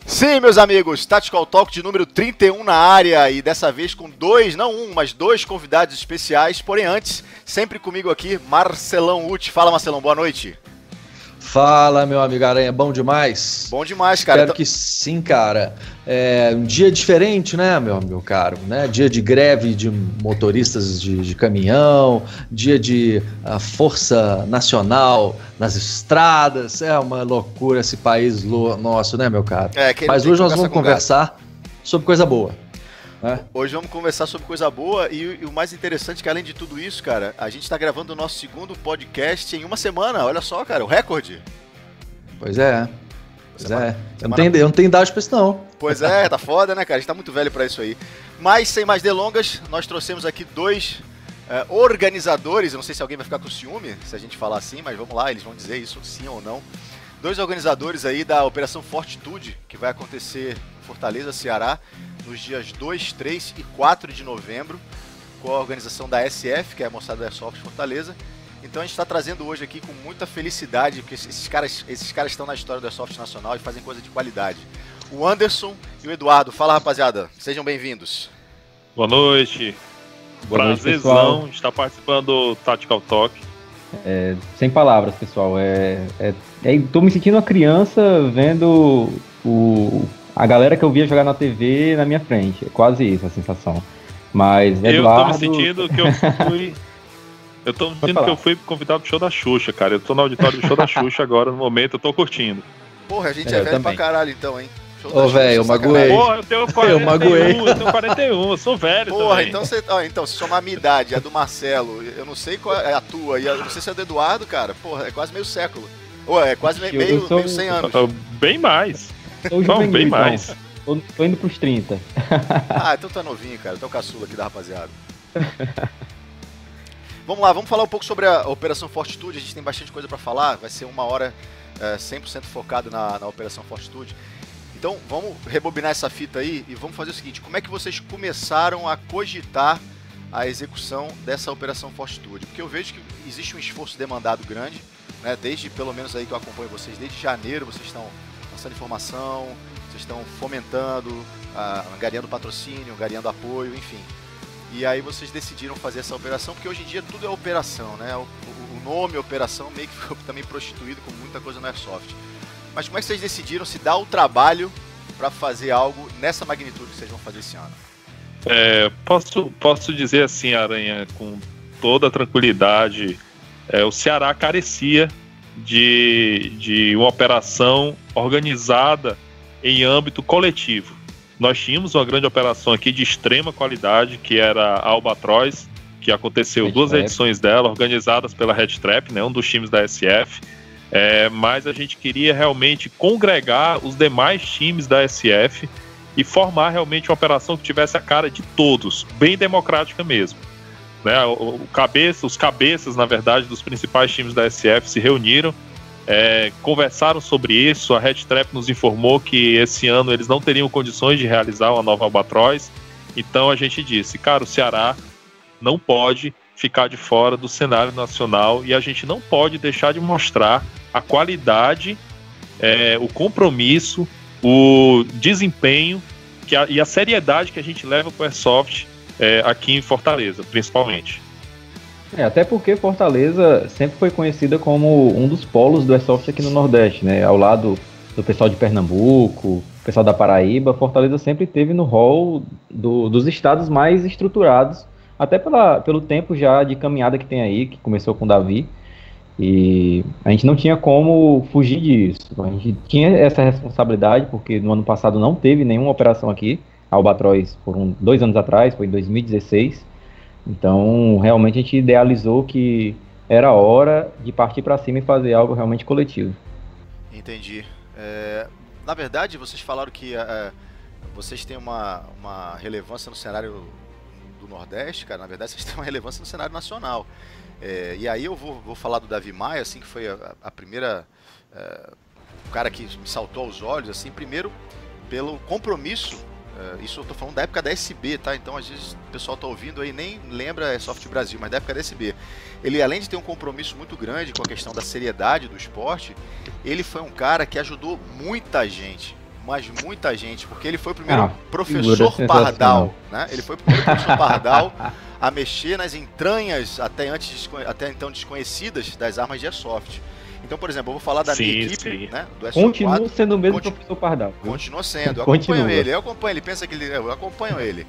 Sim, meus amigos, Tactical Talk de número 31 na área e dessa vez com não dois convidados especiais, porém antes, sempre comigo aqui, Marcelão Uti. Fala, Marcelão, boa noite. Fala, meu amigo Aranha, bom demais? Bom demais, cara. Espero que sim, cara. É um dia diferente, né, meu caro? Né? Dia de greve de motoristas de caminhão, dia de força nacional nas estradas. É uma loucura esse país nosso, né, meu caro? Mas hoje nós vamos conversar sobre coisa boa. Hoje vamos conversar sobre coisa boa e o mais interessante é que além de tudo isso, cara, a gente tá gravando o nosso segundo podcast em uma semana, olha só, cara, o recorde. Pois é. Eu não tenho dados pra isso não. Pois é, tá foda, né, cara, a gente tá muito velho pra isso aí. Mas, sem mais delongas, nós trouxemos aqui dois organizadores, eu não sei se alguém vai ficar com ciúme se a gente falar assim, mas vamos lá, eles vão dizer isso sim ou não. Dois organizadores aí da Operação Fortitude, que vai acontecer em Fortaleza, Ceará, nos dias 2, 3 e 4 de novembro, com a organização da SF, que é a Moçada da Airsoft Fortaleza. Então a gente está trazendo hoje aqui com muita felicidade, porque esses caras estão na história do Airsoft Nacional e fazem coisa de qualidade. O Anderson e o Eduardo. Fala, rapaziada. Sejam bem-vindos. Boa noite. Prazerzão estar participando do Tactical Talk. Sem palavras, pessoal. Tô me sentindo uma criança vendo a galera que eu via jogar na TV na minha frente. É quase isso a sensação. Mas, Eduardo... Eu tô me sentindo que eu fui convidado pro show da Xuxa, cara. Eu tô no auditório do show da Xuxa agora, no momento, eu tô curtindo. Porra, a gente é velho pra caralho então, hein? Ô, velho, eu magoei. Porra, eu tenho 41, eu sou velho. Porra, também. então se somar a minha idade, a do Marcelo, eu não sei qual é a tua, e eu não sei se é a do Eduardo, cara. Porra, é quase meio século. Ou é quase meio 100 anos. Bem mais. Não, bem mais. Tô indo pros 30. Ah, então tá novinho, cara. Tô caçula aqui da rapaziada. Vamos lá, vamos falar um pouco sobre a Operação Fortitude. A gente tem bastante coisa pra falar. Vai ser uma hora 100% focado na Operação Fortitude. Então, vamos rebobinar essa fita aí e vamos fazer o seguinte. Como é que vocês começaram a cogitar a execução dessa Operação Fortitude? Porque eu vejo que existe um esforço demandado grande, né? Desde, pelo menos aí que eu acompanho vocês, desde janeiro vocês estão lançando informação, vocês estão fomentando, angariando patrocínio, angariando apoio, enfim. E aí vocês decidiram fazer essa operação, porque hoje em dia tudo é operação, né? O nome operação meio que ficou também prostituído com muita coisa no Airsoft. Mas como é que vocês decidiram se dar o trabalho para fazer algo nessa magnitude que vocês vão fazer esse ano? Posso dizer assim, Aranha, com toda a tranquilidade, o Ceará carecia de uma operação organizada em âmbito coletivo. Nós tínhamos uma grande operação aqui de extrema qualidade, que era a Albatroz, que aconteceu duas edições dela, organizadas pela Red Trap, né, um dos times da SF. Mas a gente queria realmente congregar os demais times da SF e formar realmente uma operação que tivesse a cara de todos, bem democrática mesmo. Né? Os cabeças, na verdade, dos principais times da SF se reuniram, conversaram sobre isso. A Red Trap nos informou que esse ano eles não teriam condições de realizar uma nova Albatroz. Então a gente disse, cara, o Ceará não pode ficar de fora do cenário nacional e a gente não pode deixar de mostrar a qualidade, o compromisso, o desempenho e a seriedade que a gente leva para o Airsoft aqui em Fortaleza, principalmente. Até porque Fortaleza sempre foi conhecida como um dos polos do Airsoft aqui no Nordeste, né? Ao lado do pessoal de Pernambuco, pessoal da Paraíba, Fortaleza sempre esteve no hall dos estados mais estruturados, até pelo tempo já de caminhada que tem aí, que começou com o Davi, e a gente não tinha como fugir disso. A gente tinha essa responsabilidade, porque no ano passado não teve nenhuma operação aqui, a Albatroz foram 2 anos atrás, foi em 2016, então realmente a gente idealizou que era hora de partir para cima e fazer algo realmente coletivo. Entendi. Na verdade, vocês falaram que vocês têm uma relevância no cenário do Nordeste, cara. Na verdade, vocês têm uma relevância no cenário nacional. E aí eu vou falar do Davi Maia, assim, que foi a primeira... o cara que me saltou aos olhos, assim, primeiro pelo compromisso. Isso eu tô falando da época da SB, tá? Então às vezes o pessoal tá ouvindo aí nem lembra Airsoft Brasil, mas da época da SB. Ele, além de ter um compromisso muito grande com a questão da seriedade do esporte, ele foi um cara que ajudou muita gente mas muita gente, porque ele foi o primeiro figura professor sensacional. Pardal, né? Ele foi o primeiro professor Pardal a mexer nas entranhas até então desconhecidas das armas de airsoft. Então, por exemplo, eu vou falar da minha equipe, né, do Airsoft Continua 4, sendo o mesmo professor Pardal. Continua sendo, eu Continua. acompanho ele, pensa que eu acompanho ele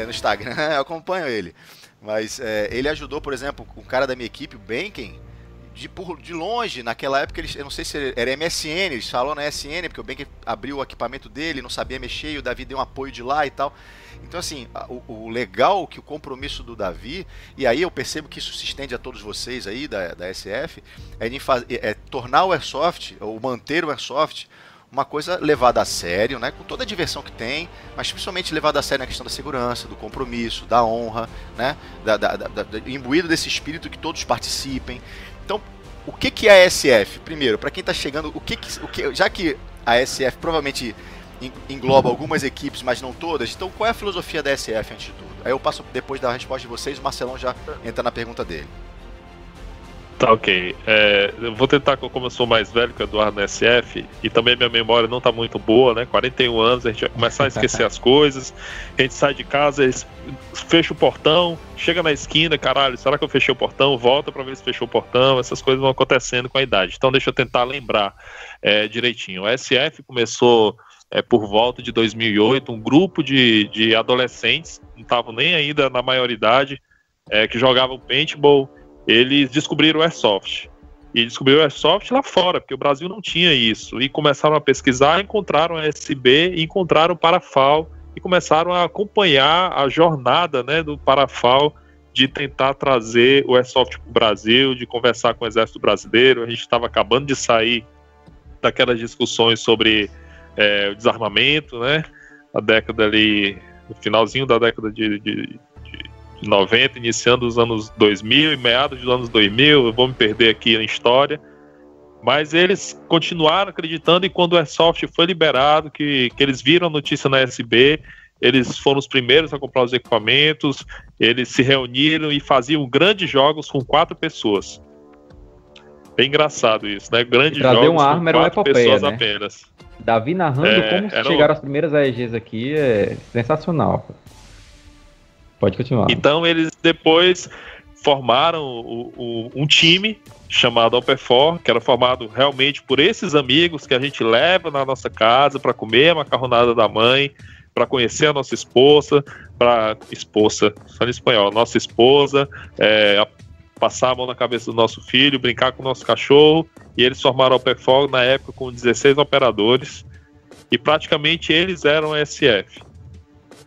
no Instagram, eu acompanho ele. Mas ele ajudou, por exemplo, um cara da minha equipe, o Benken, de longe, naquela época, eu não sei se era MSN, eles falam na SN, porque o Benken abriu o equipamento dele, não sabia mexer, e o Davi deu um apoio de lá e tal. Então, assim, o legal que o compromisso do Davi, e aí eu percebo que isso se estende a todos vocês aí da SF, é tornar o Airsoft, ou manter o Airsoft, uma coisa levada a sério, né, com toda a diversão que tem, mas principalmente levada a sério na questão da segurança, do compromisso, da honra, né, imbuído desse espírito que todos participem. Então, o que é a SF? Primeiro, para quem está chegando, já que a SF provavelmente engloba algumas equipes, mas não todas, então qual é a filosofia da SF antes de tudo? Aí eu passo, depois da resposta de vocês, o Marcelão já entra na pergunta dele. Tá, ok. Eu vou tentar, como eu sou mais velho que o Eduardo na SF, e também minha memória não tá muito boa, né? 41 anos, a gente vai começar a esquecer as coisas, a gente sai de casa, fecha o portão, chega na esquina, caralho, será que eu fechei o portão? Volta pra ver se fechou o portão, essas coisas vão acontecendo com a idade. Então deixa eu tentar lembrar direitinho. A SF começou por volta de 2008, um grupo de adolescentes, não estavam nem ainda na maioridade, que jogavam paintball. Eles descobriram o Airsoft. E descobriram o Airsoft lá fora, porque o Brasil não tinha isso. E começaram a pesquisar, encontraram a SB, encontraram o Parafal e começaram a acompanhar a jornada, né, do Parafal de tentar trazer o Airsoft para o Brasil, de conversar com o Exército Brasileiro. A gente estava acabando de sair daquelas discussões sobre o desarmamento, né? A década ali, no finalzinho da década de 90, iniciando os anos 2000 e meados dos anos 2000, eu vou me perder aqui na história, mas eles continuaram acreditando, e quando o Airsoft foi liberado, que eles viram a notícia na SB, eles foram os primeiros a comprar os equipamentos, eles se reuniram e faziam grandes jogos com 4 pessoas. Bem engraçado isso, né? Grandes jogos uma arma com 4 pessoas, né? apenas. Davi narrando como chegaram as primeiras AEGs aqui é sensacional. Pode continuar. Então eles depois formaram um time chamado Alpefor, que era formado realmente por esses amigos que a gente leva na nossa casa para comer a macarronada da mãe, para conhecer a nossa esposa, só em espanhol, nossa esposa, passar a mão na cabeça do nosso filho, brincar com o nosso cachorro. E eles formaram o Alpefor na época com 16 operadores, e praticamente eles eram a SF.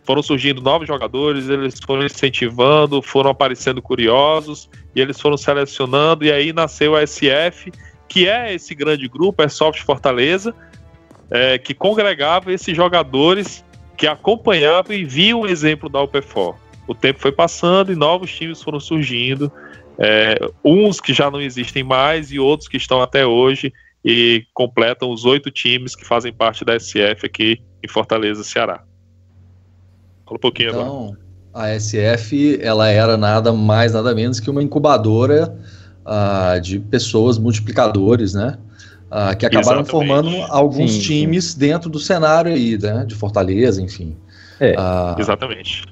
Foram surgindo novos jogadores, eles foram incentivando, foram aparecendo curiosos, e eles foram selecionando, e aí nasceu a SF, que é esse grande grupo, Airsoft Fortaleza, que congregava esses jogadores que acompanhavam e viam o exemplo da Alpefor. O tempo foi passando e novos times foram surgindo, uns que já não existem mais e outros que estão até hoje, e completam os 8 times que fazem parte da SF aqui em Fortaleza, Ceará. Fala um pouquinho agora. Então, a SF, ela era nada mais, nada menos que uma incubadora de pessoas, multiplicadores, né? Que acabaram Exatamente. formando alguns times dentro do cenário aí, né? De Fortaleza, enfim. Exatamente.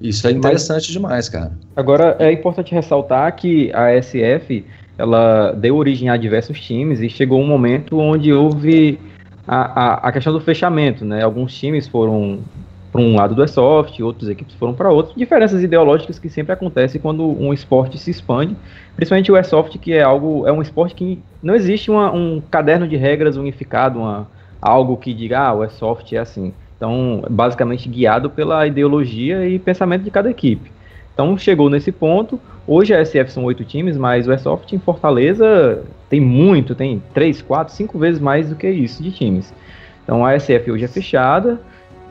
Isso é interessante demais, cara. Agora, é importante ressaltar que a SF, ela deu origem a diversos times e chegou um momento onde houve a questão do fechamento, né? Alguns times foram para um lado do Airsoft, outras equipes foram para outro. Diferenças ideológicas que sempre acontecem quando um esporte se expande, principalmente o Airsoft, que é um esporte que não existe um caderno de regras unificado, algo que diga, o Airsoft é assim. Então, basicamente guiado pela ideologia e pensamento de cada equipe. Então, chegou nesse ponto. Hoje a SF são 8 times, mas o Airsoft em Fortaleza tem 3, 4, 5 vezes mais do que isso de times. Então, a SF hoje é fechada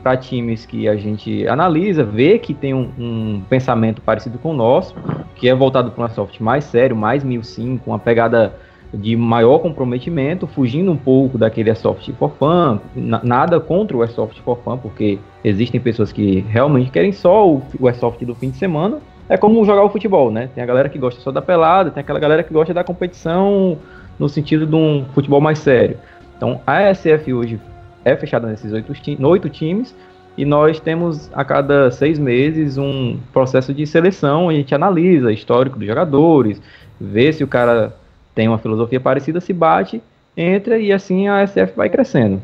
para times que a gente analisa, vê que tem um pensamento parecido com o nosso, que é voltado para um Airsoft mais sério, mais 1005, uma pegada de maior comprometimento, fugindo um pouco daquele Airsoft for fun, nada contra o Airsoft for fun, porque existem pessoas que realmente querem só o Airsoft do fim de semana. É como jogar o futebol, né? Tem a galera que gosta só da pelada, tem aquela galera que gosta da competição no sentido de um futebol mais sério. Então a SF hoje é fechada nesses 8 times, e nós temos a cada 6 meses um processo de seleção, a gente analisa o histórico dos jogadores, vê se o cara tem uma filosofia parecida, se bate, entra, e assim a SF vai crescendo.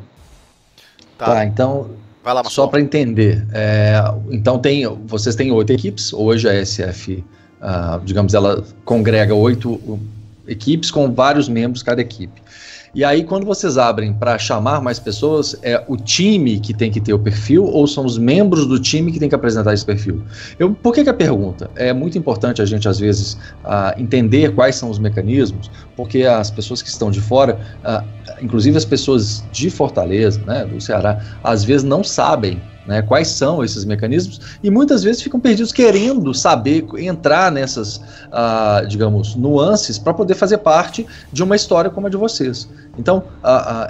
Tá, então, vai lá, só para entender, então vocês têm 8 equipes, hoje a SF, digamos, ela congrega 8 equipes com vários membros cada equipe. E aí, quando vocês abrem para chamar mais pessoas, é o time que tem que ter o perfil ou são os membros do time que tem que apresentar esse perfil? Por que a pergunta? É muito importante a gente, às vezes, entender quais são os mecanismos, porque as pessoas que estão de fora, inclusive as pessoas de Fortaleza, né, do Ceará, às vezes não sabem, né, quais são esses mecanismos e muitas vezes ficam perdidos querendo saber, entrar nessas, digamos, nuances para poder fazer parte de uma história como a de vocês. Então,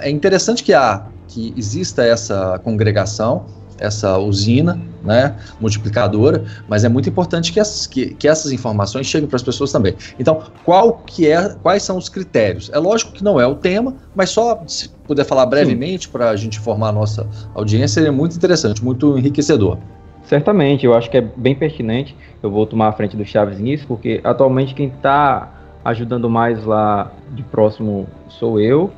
é interessante que exista essa congregação, essa usina, né, multiplicadora, mas é muito importante que essas informações cheguem para as pessoas também. Então, quais são os critérios? É lógico que não é o tema, mas só se puder falar brevemente para a gente informar a nossa audiência, seria muito interessante, muito enriquecedor. Certamente, eu acho que é bem pertinente. Eu vou tomar a frente do Chaves nisso, porque atualmente quem está ajudando mais lá de próximo sou eu.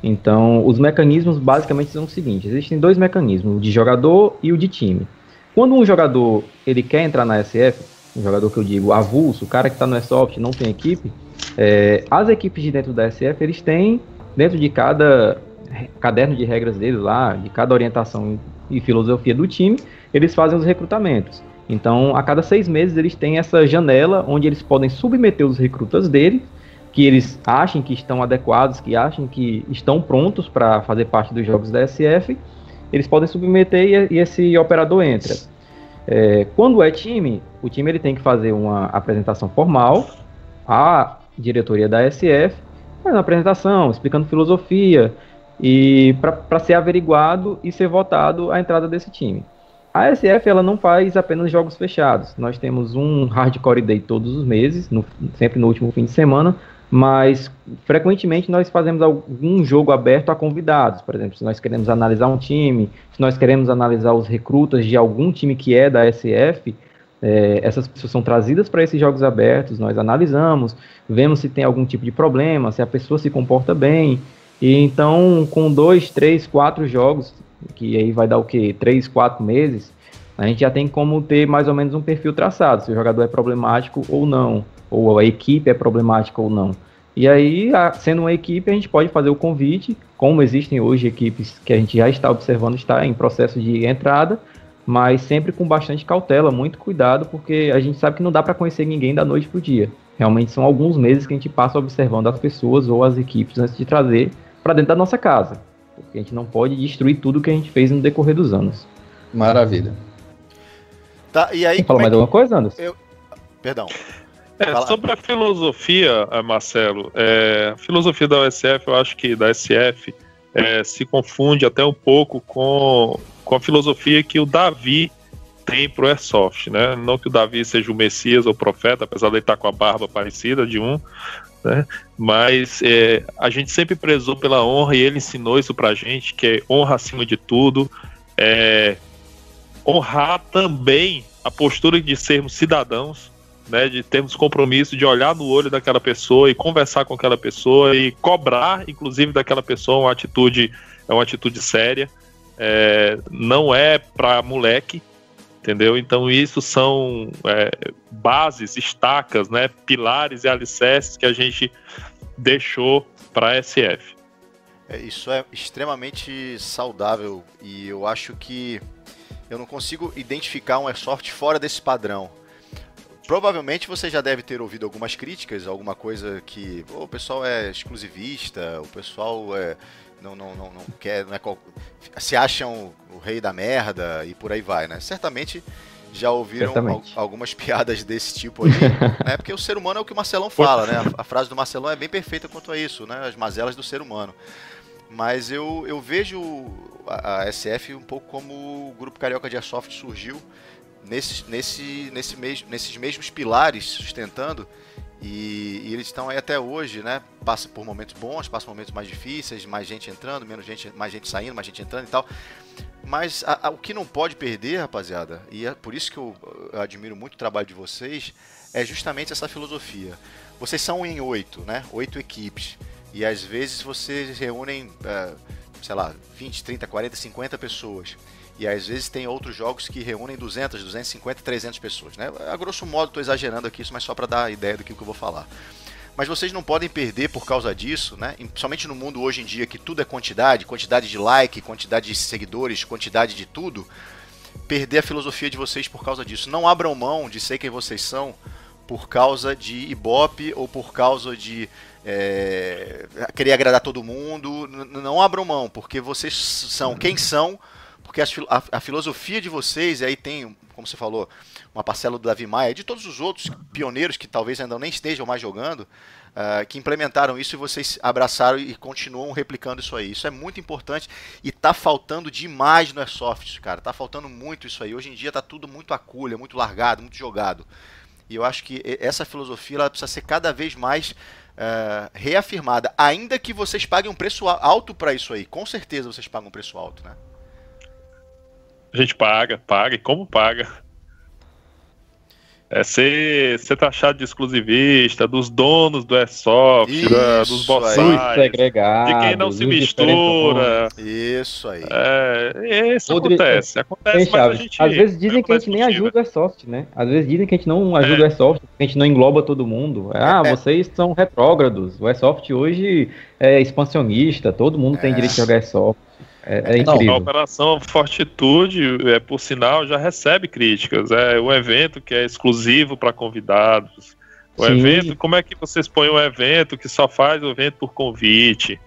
Então, os mecanismos basicamente são os seguintes: existem 2 mecanismos, o de jogador e o de time. Quando um jogador ele quer entrar na SF, um jogador que eu digo avulso, o cara que está no Airsoft não tem equipe, as equipes de dentro da SF, eles têm, dentro de cada caderno de regras deles lá, de cada orientação e filosofia do time, eles fazem os recrutamentos. Então, a cada 6 meses, eles têm essa janela onde eles podem submeter os recrutas dele, que eles achem que estão adequados, que achem que estão prontos para fazer parte dos jogos da SF, eles podem submeter e esse operador entra. Quando é time, o time ele tem que fazer uma apresentação formal à diretoria da SF, faz uma apresentação, explicando filosofia, e para ser averiguado e ser votado a entrada desse time. A SF ela não faz apenas jogos fechados, nós temos um Hardcore Day todos os meses, sempre no último fim de semana, mas frequentemente nós fazemos algum jogo aberto a convidados. Por exemplo, se nós queremos analisar um time, se nós queremos analisar os recrutas de algum time que é da SF, essas pessoas são trazidas para esses jogos abertos, nós analisamos, vemos se tem algum tipo de problema, se a pessoa se comporta bem, e então com 2, 3, 4 jogos, que aí vai dar o quê? 3, 4 meses, a gente já tem como ter mais ou menos um perfil traçado, se o jogador é problemático ou não, ou a equipe é problemática ou não. E aí, sendo uma equipe, a gente pode fazer o convite, como existem hoje equipes que a gente já está observando, está em processo de entrada, mas sempre com bastante cautela, muito cuidado, porque a gente sabe que não dá para conhecer ninguém da noite para o dia. Realmente são alguns meses que a gente passa observando as pessoas ou as equipes antes de trazer para dentro da nossa casa, porque a gente não pode destruir tudo que a gente fez no decorrer dos anos. Maravilha. Tá, e aí, você fala mais alguma coisa, Anderson? Perdão. Sobre a filosofia, Marcelo, a filosofia da USF, eu acho que da SF se confunde até um pouco com a filosofia que o Davi tem pro Airsoft, né? Não que o Davi seja o Messias ou o profeta, apesar de ele estar com a barba parecida de um, né? Mas a gente sempre prezou pela honra e ele ensinou isso pra gente, que é honra acima de tudo, honrar também a postura de sermos cidadãos, né, de termos compromisso de olhar no olho daquela pessoa e conversar com aquela pessoa e cobrar, inclusive, daquela pessoa uma atitude séria, não é pra moleque, entendeu? Então isso são bases, estacas, né, pilares e alicerces que a gente deixou para a SF. Isso é extremamente saudável e eu acho que eu não consigo identificar um Airsoft fora desse padrão. Provavelmente você já deve ter ouvido algumas críticas, alguma coisa que o pessoal é exclusivista, o pessoal não quer, se acham o rei da merda e por aí vai, né? Certamente já ouviram algumas piadas desse tipo aí, né? Porque o ser humano é o que o Marcelão fala, né? A frase do Marcelão é bem perfeita quanto a isso, né? As mazelas do ser humano. Mas eu vejo a SF um pouco como o Grupo Carioca de Airsoft surgiu nesses mesmos pilares, sustentando, E eles estão aí até hoje, né? Passa por momentos bons, passa por momentos mais difíceis, mais gente entrando, menos gente, mais gente saindo, mais gente entrando e tal. Mas o que não pode perder, rapaziada, e é por isso que eu admiro muito o trabalho de vocês, é justamente essa filosofia. Vocês são em 8, né? 8 equipes. E às vezes vocês reúnem, sei lá, 20, 30, 40, 50 pessoas. E às vezes tem outros jogos que reúnem 200, 250, 300 pessoas, né? A grosso modo estou exagerando aqui isso, mas só para dar a ideia do que eu vou falar. Mas vocês não podem perder por causa disso, né? Principalmente no mundo hoje em dia que tudo é quantidade, quantidade de like, quantidade de seguidores, quantidade de tudo, perder a filosofia de vocês por causa disso. Não abram mão de ser quem vocês são por causa de ibope ou por causa de querer agradar todo mundo. Não abram mão, porque vocês são quem são, porque a filosofia de vocês, e aí tem, como você falou, uma parcela do Davi Maia, de todos os outros pioneiros que talvez ainda nem estejam mais jogando, que implementaram isso e vocês abraçaram e continuam replicando isso aí. Isso é muito importante e tá faltando demais no Airsoft, cara. Tá faltando muito isso aí. Hoje em dia tá tudo muito aculha, muito largado, muito jogado. E eu acho que essa filosofia ela precisa ser cada vez mais reafirmada, ainda que vocês paguem um preço alto para isso aí. Com certeza vocês pagam um preço alto, né? A gente paga, e como paga? Ser taxado de exclusivista, dos donos do Airsoft, dos boçais, de quem não se mistura. Isso aí. Isso acontece, mas a gente... Às vezes dizem que a gente nem ajuda o Airsoft, né? Às vezes dizem que a gente não ajuda o Airsoft, que a gente não engloba todo mundo. Vocês são retrógrados. O Airsoft hoje é expansionista, todo mundo tem direito de jogar Airsoft. É incrível. A Operação Fortitude, por sinal, já recebe críticas. É um evento que é exclusivo para convidados. O evento, como é que vocês põem um evento que só faz o evento por convite?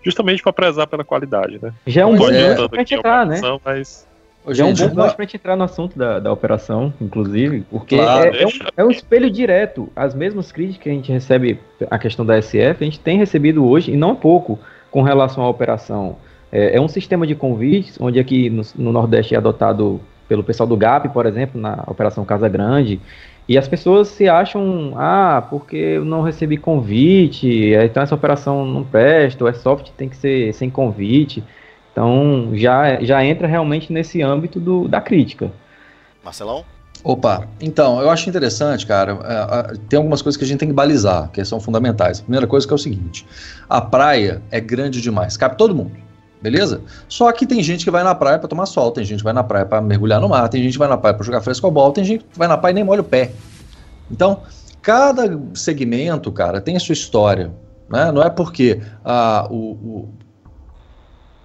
Justamente para prezar pela qualidade, né? Já é um bom ponto pra gente entrar, né? Mas... Já é um bom ponto pra gente entrar no assunto da operação, inclusive, porque é um espelho direto. As mesmas críticas que a gente recebe, a questão da SF, a gente tem recebido hoje, e não há pouco, com relação à operação. É um sistema de convites, onde aqui no Nordeste é adotado pelo pessoal do GAP, por exemplo, na Operação Casa Grande, e as pessoas se acham, porque eu não recebi convite, então essa operação não presta, o Airsoft tem que ser sem convite. Então já entra realmente nesse âmbito da crítica. Marcelão? Opa, então, eu acho interessante, cara, tem algumas coisas que a gente tem que balizar, que são fundamentais. A primeira coisa que é o seguinte, a praia é grande demais, cabe todo mundo. Beleza? Só que tem gente que vai na praia para tomar sol, tem gente que vai na praia para mergulhar no mar, tem gente que vai na praia para jogar frescobol, tem gente que vai na praia e nem molha o pé. Então, cada segmento, cara, tem a sua história, né? Não é porque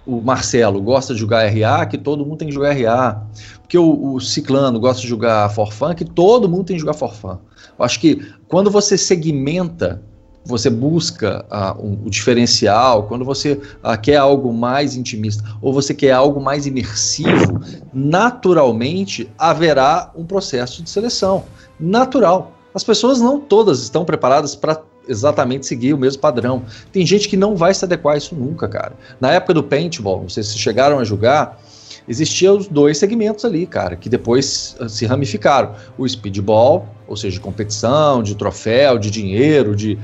o Marcelo gosta de jogar RA que todo mundo tem que jogar RA. Porque o Ciclano gosta de jogar for fun que todo mundo tem que jogar for fun. Eu acho que quando você segmenta, você busca o diferencial, quando você quer algo mais intimista ou você quer algo mais imersivo, naturalmente haverá um processo de seleção. Natural. As pessoas não todas estão preparadas para exatamente seguir o mesmo padrão. Tem gente que não vai se adequar a isso nunca, cara. Na época do paintball, não sei se chegaram a jogar, existiam os dois segmentos ali, cara, que depois se ramificaram. O speedball, ou seja, de competição, de troféu, de dinheiro, de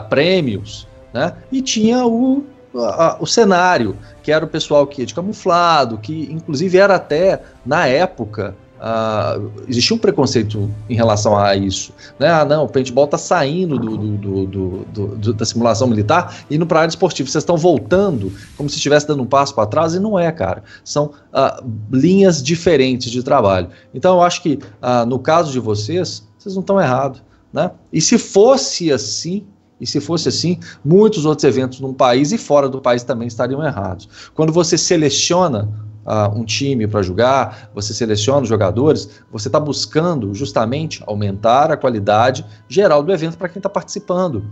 prêmios, né? E tinha o cenário, que era o pessoal que ia de camuflado, que inclusive era até, na época, existia um preconceito em relação a isso, né? Não, o paintball está saindo da simulação militar e indo para a área esportiva, vocês estão voltando como se estivesse dando um passo para trás, e não é, cara, são linhas diferentes de trabalho. Então eu acho que no caso de vocês não estão errados, né? E se fosse assim, muitos outros eventos no país e fora do país também estariam errados. Quando você seleciona um time para jogar, você seleciona os jogadores, você está buscando justamente aumentar a qualidade geral do evento para quem está participando.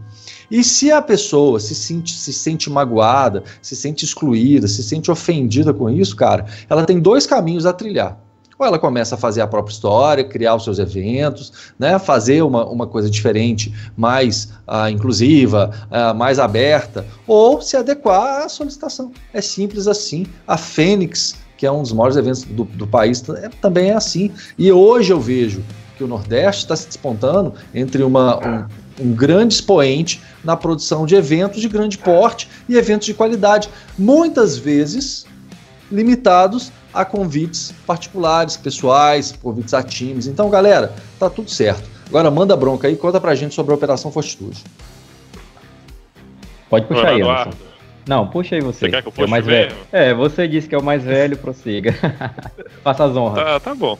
E se a pessoa se sente magoada, se sente excluída, se sente ofendida com isso, cara, ela tem dois caminhos a trilhar. Ou ela começa a fazer a própria história, criar os seus eventos, né, fazer uma coisa diferente, mais inclusiva, mais aberta, ou se adequar à solicitação. É simples assim. A Fênix, que é um dos maiores eventos do país, também é assim. E hoje eu vejo que o Nordeste está se despontando entre um grande expoente na produção de eventos de grande porte e eventos de qualidade, muitas vezes limitados a convites particulares, pessoais, convites a times. Então, galera, tá tudo certo. Agora manda bronca aí, conta pra gente sobre a Operação Fortitude. Pode puxar aí, Anderson. Eduardo. Não, puxa aí você. Você quer que eu puxe é o mais mesmo? velho. Você disse que é o mais velho, prossiga. Faça as honras. Tá bom.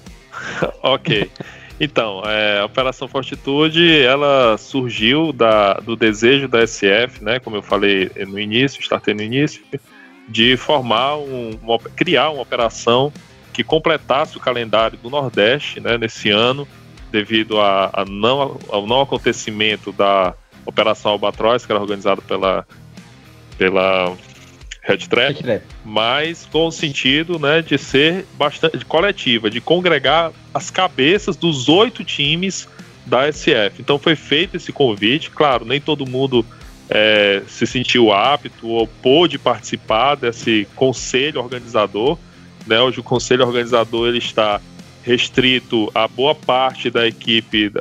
Ok. Então, a Operação Fortitude, ela surgiu do desejo da SF, né, como eu falei no início, startei no início, de formar criar uma operação que completasse o calendário do Nordeste, né, nesse ano, devido ao não acontecimento da Operação Albatroz, que era organizada pela Red Trap, mas com o sentido, né, de ser bastante coletiva, de congregar as cabeças dos 8 times da SF. Então foi feito esse convite, claro, nem todo mundo se sentiu apto ou pôde participar desse conselho organizador, né? Hoje o conselho organizador ele está restrito a boa parte da equipe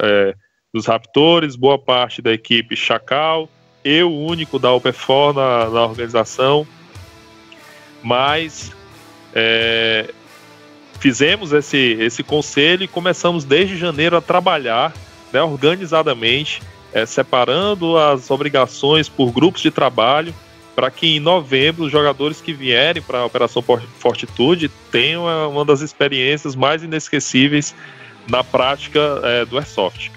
dos Raptors, boa parte da equipe Chacal, eu o único da UPFOR na organização, mas fizemos esse conselho e começamos desde janeiro a trabalhar, né, organizadamente, separando as obrigações por grupos de trabalho, para que em novembro os jogadores que vierem para a Operação Fortitude tenham uma das experiências mais inesquecíveis na prática do Airsoft.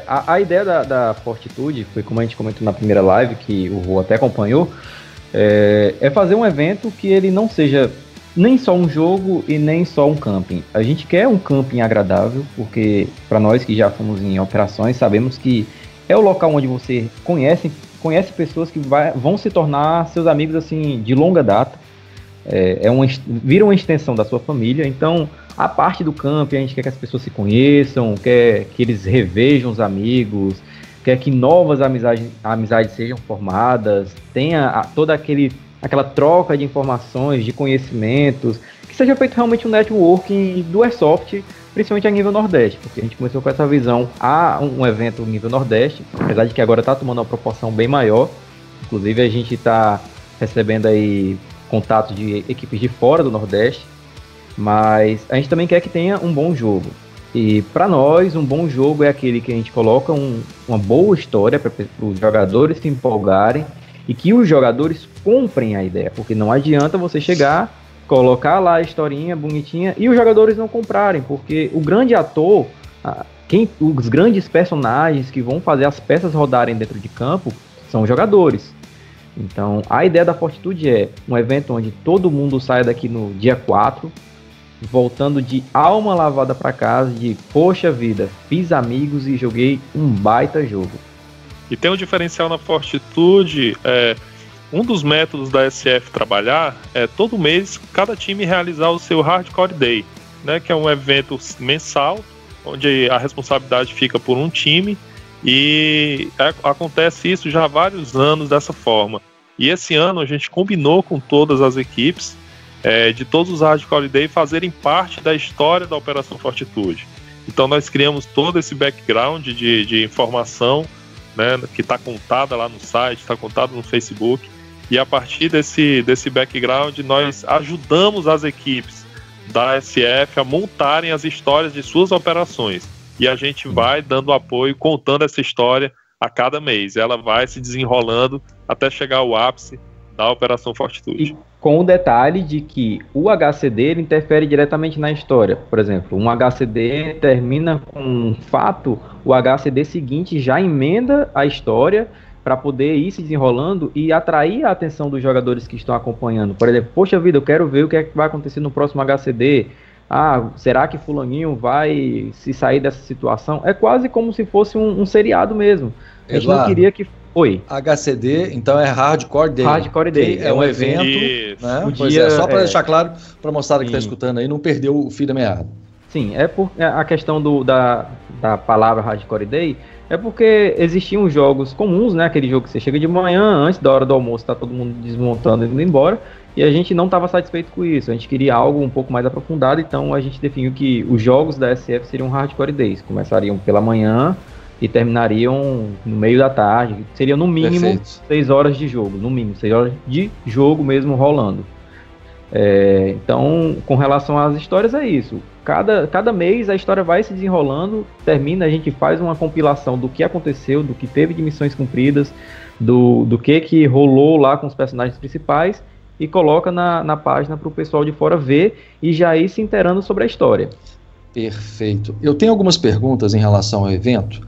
A ideia da Fortitude, foi como a gente comentou na primeira live, que o Rô até acompanhou, é fazer um evento que ele não seja nem só um jogo e nem só um camping. A gente quer um camping agradável, porque para nós que já fomos em operações, sabemos que é o local onde você conhece pessoas que vão se tornar seus amigos assim de longa data. Vira uma extensão da sua família. Então, a parte do camping, a gente quer que as pessoas se conheçam, quer que eles revejam os amigos, quer que novas amizades sejam formadas, tenha toda aquela troca de informações, de conhecimentos, que seja feito realmente um networking do Airsoft, principalmente a nível Nordeste, porque a gente começou com essa visão a um evento nível Nordeste, apesar de que agora está tomando uma proporção bem maior. Inclusive a gente está recebendo aí contatos de equipes de fora do Nordeste, mas a gente também quer que tenha um bom jogo. E para nós, um bom jogo é aquele que a gente coloca uma boa história para os jogadores se empolgarem e que os jogadores comprem a ideia, porque não adianta você chegar, colocar lá a historinha bonitinha e os jogadores não comprarem, porque o grande ator, os grandes personagens que vão fazer as peças rodarem dentro de campo são os jogadores. Então a ideia da Fortitude é um evento onde todo mundo sai daqui no dia 4, voltando de alma lavada para casa, de poxa vida, fiz amigos e joguei um baita jogo. E tem um diferencial na Fortitude, um dos métodos da SF trabalhar é todo mês cada time realizar o seu Hardcore Day, né, que é um evento mensal, onde a responsabilidade fica por um time, e acontece isso já há vários anos dessa forma. E esse ano a gente combinou com todas as equipes de todos os Hardcore Day fazerem parte da história da Operação Fortitude. Então nós criamos todo esse background de informação, né, que está contada lá no site, está contada no Facebook, e a partir desse background nós ajudamos as equipes da SF a montarem as histórias de suas operações, e a gente vai dando apoio, contando essa história a cada mês. Ela vai se desenrolando até chegar ao ápice da Operação Fortitude. E com o detalhe de que o HCD ele interfere diretamente na história. Por exemplo, um HCD termina com um fato, o HCD seguinte já emenda a história para poder ir se desenrolando e atrair a atenção dos jogadores que estão acompanhando. Por exemplo, poxa vida, eu quero ver o que é que vai acontecer no próximo HCD. Será que fulaninho vai se sair dessa situação? É quase como se fosse um seriado mesmo. A gente não queria que... Oi. HCD, então é Hardcore Day. Hardcore Day. É um evento, né? Pois só para deixar claro, para mostrar que está escutando aí, não perdeu o fio da meada. Sim, a questão da palavra Hardcore Day é porque existiam jogos comuns, né? Aquele jogo que você chega de manhã, antes da hora do almoço, tá todo mundo desmontando e indo embora, e a gente não estava satisfeito com isso. A gente queria algo um pouco mais aprofundado, então a gente definiu que os jogos da SF seriam Hardcore Days. Começariam pela manhã, e terminariam no meio da tarde. Seria no mínimo Perfeito. 6 horas de jogo, no mínimo 6 horas de jogo mesmo rolando. Então, com relação às histórias, é isso. Cada mês a história vai se desenrolando, termina, a gente faz uma compilação do que aconteceu, do que teve de missões cumpridas, do que rolou lá com os personagens principais, e coloca na página para o pessoal de fora ver e já ir se inteirando sobre a história. Perfeito. Eu tenho algumas perguntas em relação ao evento.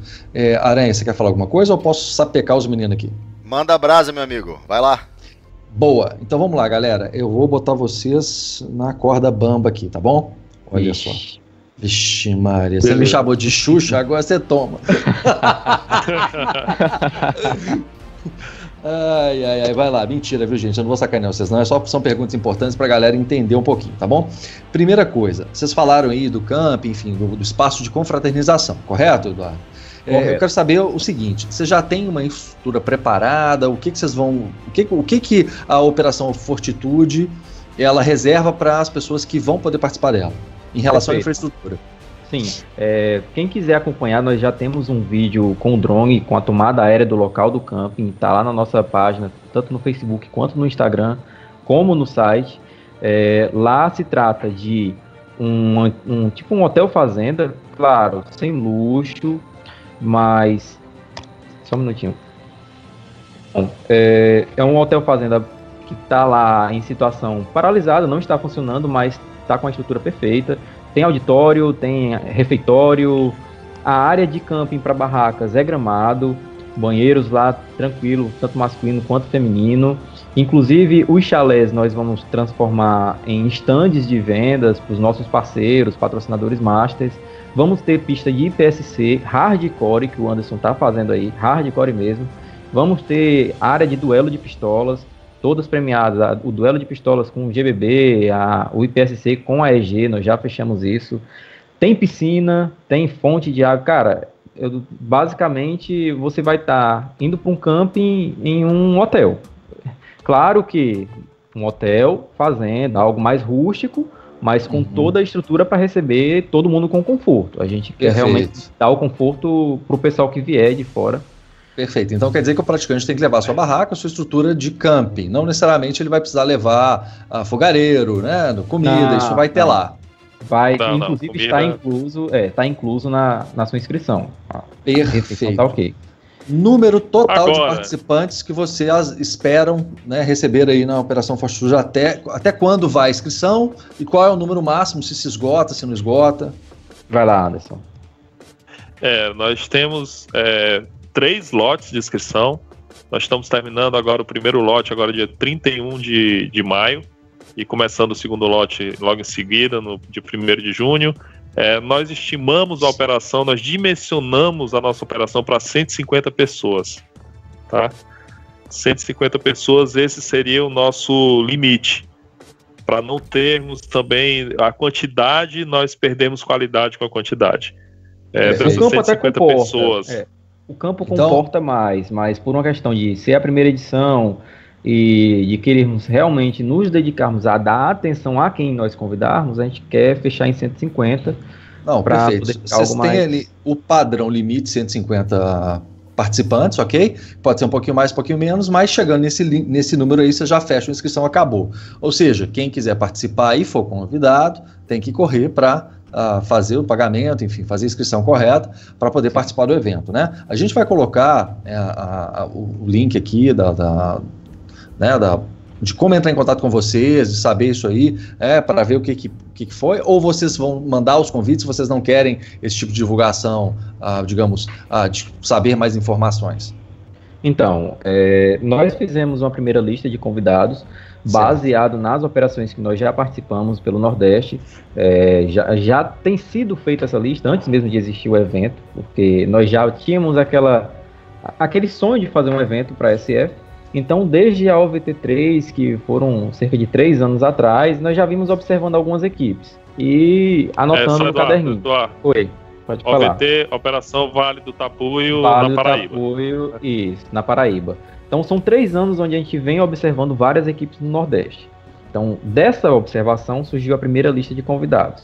Aranha, você quer falar alguma coisa ou eu posso sapecar os meninos aqui? Manda a brasa, meu amigo. Vai lá. Boa. Então vamos lá, galera. Eu vou botar vocês na corda bamba aqui, tá bom? Olha só. Vixe, Maria. Você me chamou de Xuxa, agora você toma. Ai, vai lá. Mentira, viu, gente? Eu não vou sacanear vocês, não. São perguntas importantes pra galera entender um pouquinho, tá bom? Primeira coisa, vocês falaram aí do camp, enfim, do espaço de confraternização, correto, Eduardo? Eu quero saber o seguinte: você já tem uma infraestrutura preparada? O que vocês vão. O que a Operação Fortitude ela reserva para as pessoas que vão poder participar dela em relação à infraestrutura? Sim, quem quiser acompanhar, nós já temos um vídeo com o drone, com a tomada aérea do local do camping, tá lá na nossa página, tanto no Facebook quanto no Instagram, como no site. Lá se trata de tipo um hotel fazenda, claro, sem luxo, mas... Só um minutinho. Bom, é um hotel fazenda que está lá em situação paralisada, não está funcionando, mas está com a estrutura perfeita. Tem auditório, tem refeitório, a área de camping para barracas é gramado, banheiros lá tranquilo, tanto masculino quanto feminino. Inclusive os chalés nós vamos transformar em estandes de vendas para os nossos parceiros, patrocinadores masters. Vamos ter pista de IPSC hardcore, que o Anderson está fazendo aí, hardcore mesmo. Vamos ter área de duelo de pistolas, todas premiadas, o duelo de pistolas com o GBB, o IPSC com a EG, nós já fechamos isso. Tem piscina, tem fonte de água. Cara, basicamente você vai estar indo para um camping em um hotel. Claro que um hotel, fazenda, algo mais rústico, mas com toda a estrutura para receber todo mundo com conforto. A gente quer realmente dar o conforto para o pessoal que vier de fora. Perfeito. Então quer dizer que o praticante tem que levar a sua barraca, a sua estrutura de camping. Não necessariamente ele vai precisar levar fogareiro, né, comida, isso vai ter lá. Vai, inclusive está incluso na sua inscrição. Perfeito. Tá ok. Número total de participantes que vocês esperam, né, receber aí na Operação Fortitude, até quando vai a inscrição e qual é o número máximo, se esgota, se não esgota? Vai lá, Anderson. Nós temos 3 lotes de inscrição. Nós estamos terminando agora o primeiro lote, agora dia 31 de maio, e começando o segundo lote logo em seguida, no dia 1º de junho. Nós estimamos a operação, nós dimensionamos a nossa operação para 150 pessoas, tá? 150 pessoas, esse seria o nosso limite. Para não termos também a quantidade, nós perdemos qualidade com a quantidade. O campo até comporta, pessoas. O campo comporta mais, mas por uma questão de ser a primeira edição e de querermos realmente nos dedicarmos a dar atenção a quem nós convidarmos, a gente quer fechar em 150. Não, perfeito. Vocês têm ali o padrão limite 150 participantes, ok? Pode ser um pouquinho mais, um pouquinho menos, mas chegando nesse número aí, você já fecha a inscrição, acabou. Ou seja, quem quiser participar e for convidado, tem que correr para fazer o pagamento, enfim, fazer a inscrição correta para poder participar do evento, né? A gente vai colocar o link aqui de como entrar em contato com vocês, de saber isso aí, para ver o que foi, ou vocês vão mandar os convites se vocês não querem esse tipo de divulgação, de saber mais informações? Então, nós fizemos uma primeira lista de convidados, baseado nas operações que nós já participamos pelo Nordeste. Já tem sido feita essa lista antes mesmo de existir o evento, porque nós já tínhamos aquele sonho de fazer um evento para a SF. Então, desde a OVT3, que foram cerca de 3 anos atrás, nós já vimos observando algumas equipes e anotando no caderninho. Oi, pode falar. OVT, Operação Vale do Tapuio, na Paraíba. Isso, na Paraíba. Então, são 3 anos onde a gente vem observando várias equipes no Nordeste. Então, dessa observação surgiu a primeira lista de convidados.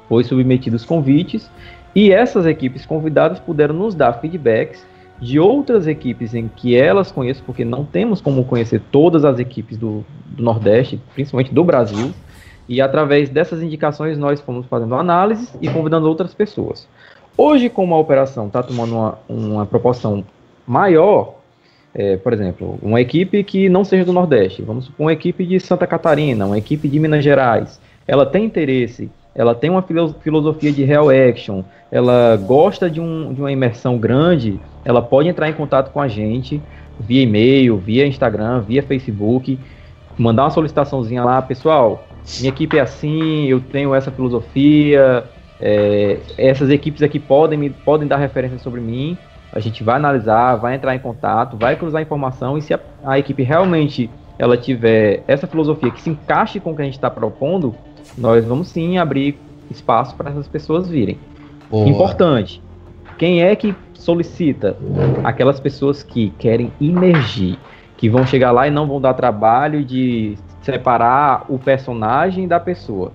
Foi submetidos convites E essas equipes convidadas puderam nos dar feedbacks de outras equipes em que elas conhecem, porque não temos como conhecer todas as equipes do Nordeste, principalmente do Brasil, e através dessas indicações nós fomos fazendo análises e convidando outras pessoas. Hoje, como a operação está tomando uma proporção maior, por exemplo, uma equipe que não seja do Nordeste, vamos supor uma equipe de Santa Catarina, uma equipe de Minas Gerais, ela tem interesse, ela tem uma filosofia de real action, ela gosta de uma imersão grande, ela pode entrar em contato com a gente via e-mail, via Instagram, via Facebook, mandar uma solicitaçãozinha lá, pessoal, minha equipe é assim, eu tenho essa filosofia, essas equipes aqui podem dar referência sobre mim, a gente vai analisar, vai entrar em contato, vai cruzar informação, e se a equipe realmente ela tiver essa filosofia que se encaixe com o que a gente está propondo, nós vamos sim abrir espaço para essas pessoas virem. Boa. Importante, quem é que solicita? Aquelas pessoas que querem emergir, que vão chegar lá e não vão dar trabalho de separar o personagem da pessoa.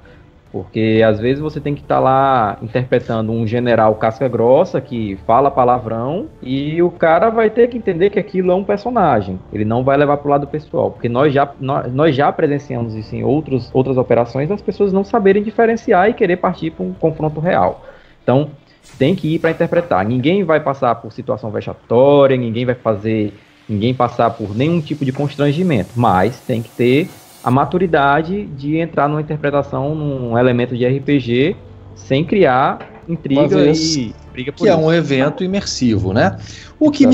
Porque às vezes você tem que estar lá interpretando um general casca grossa que fala palavrão e o cara vai ter que entender que aquilo é um personagem. Ele não vai levar para o lado pessoal. Porque nós já presenciamos isso em outras operações, as pessoas não saberem diferenciar e querer partir para um confronto real. Então, tem que ir para interpretar. Ninguém vai passar por situação vexatória, ninguém passar por nenhum tipo de constrangimento, mas tem que ter a maturidade de entrar numa interpretação, num elemento de RPG, sem criar intriga e briga por isso. Que é um evento imersivo, né? O que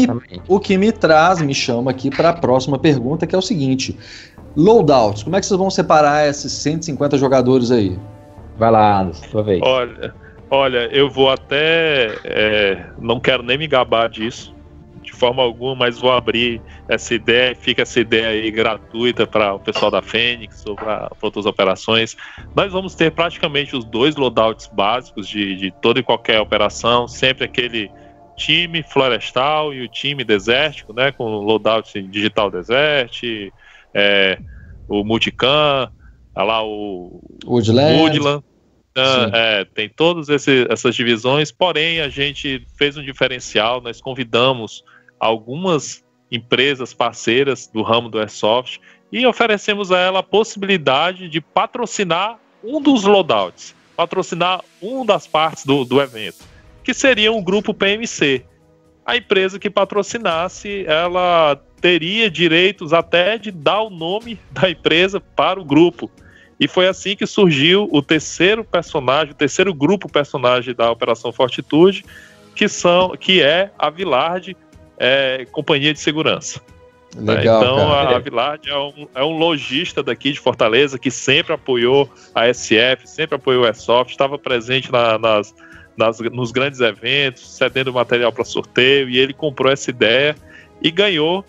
me chama aqui para a próxima pergunta, que é o seguinte: loadouts, como é que vocês vão separar esses 150 jogadores aí? Vai lá, Anderson, sua vez. Olha, eu vou até... não quero nem me gabar disso, de forma alguma, mas vou abrir essa ideia, fica essa ideia aí gratuita para o pessoal da Fênix ou para outras operações. Nós vamos ter praticamente os 2 loadouts básicos de toda e qualquer operação, sempre aquele time florestal e o time desértico, né, com o loadout digital desert, o multicam, lá o Woodland. Tem todas essas divisões, porém a gente fez um diferencial, nós convidamos algumas empresas parceiras do ramo do Airsoft e oferecemos a ela a possibilidade de patrocinar um dos loadouts, patrocinar uma das partes do evento, que seria um grupo PMC. A empresa que patrocinasse, ela teria direitos até de dar o nome da empresa para o grupo. E foi assim que surgiu o terceiro grupo personagem da Operação Fortitude, que é a Villard Companhia de Segurança. Legal, então, cara. a Villard é um lojista daqui de Fortaleza que sempre apoiou a SF, sempre apoiou o Airsoft, estava presente nos grandes eventos, cedendo material para sorteio, e ele comprou essa ideia e ganhou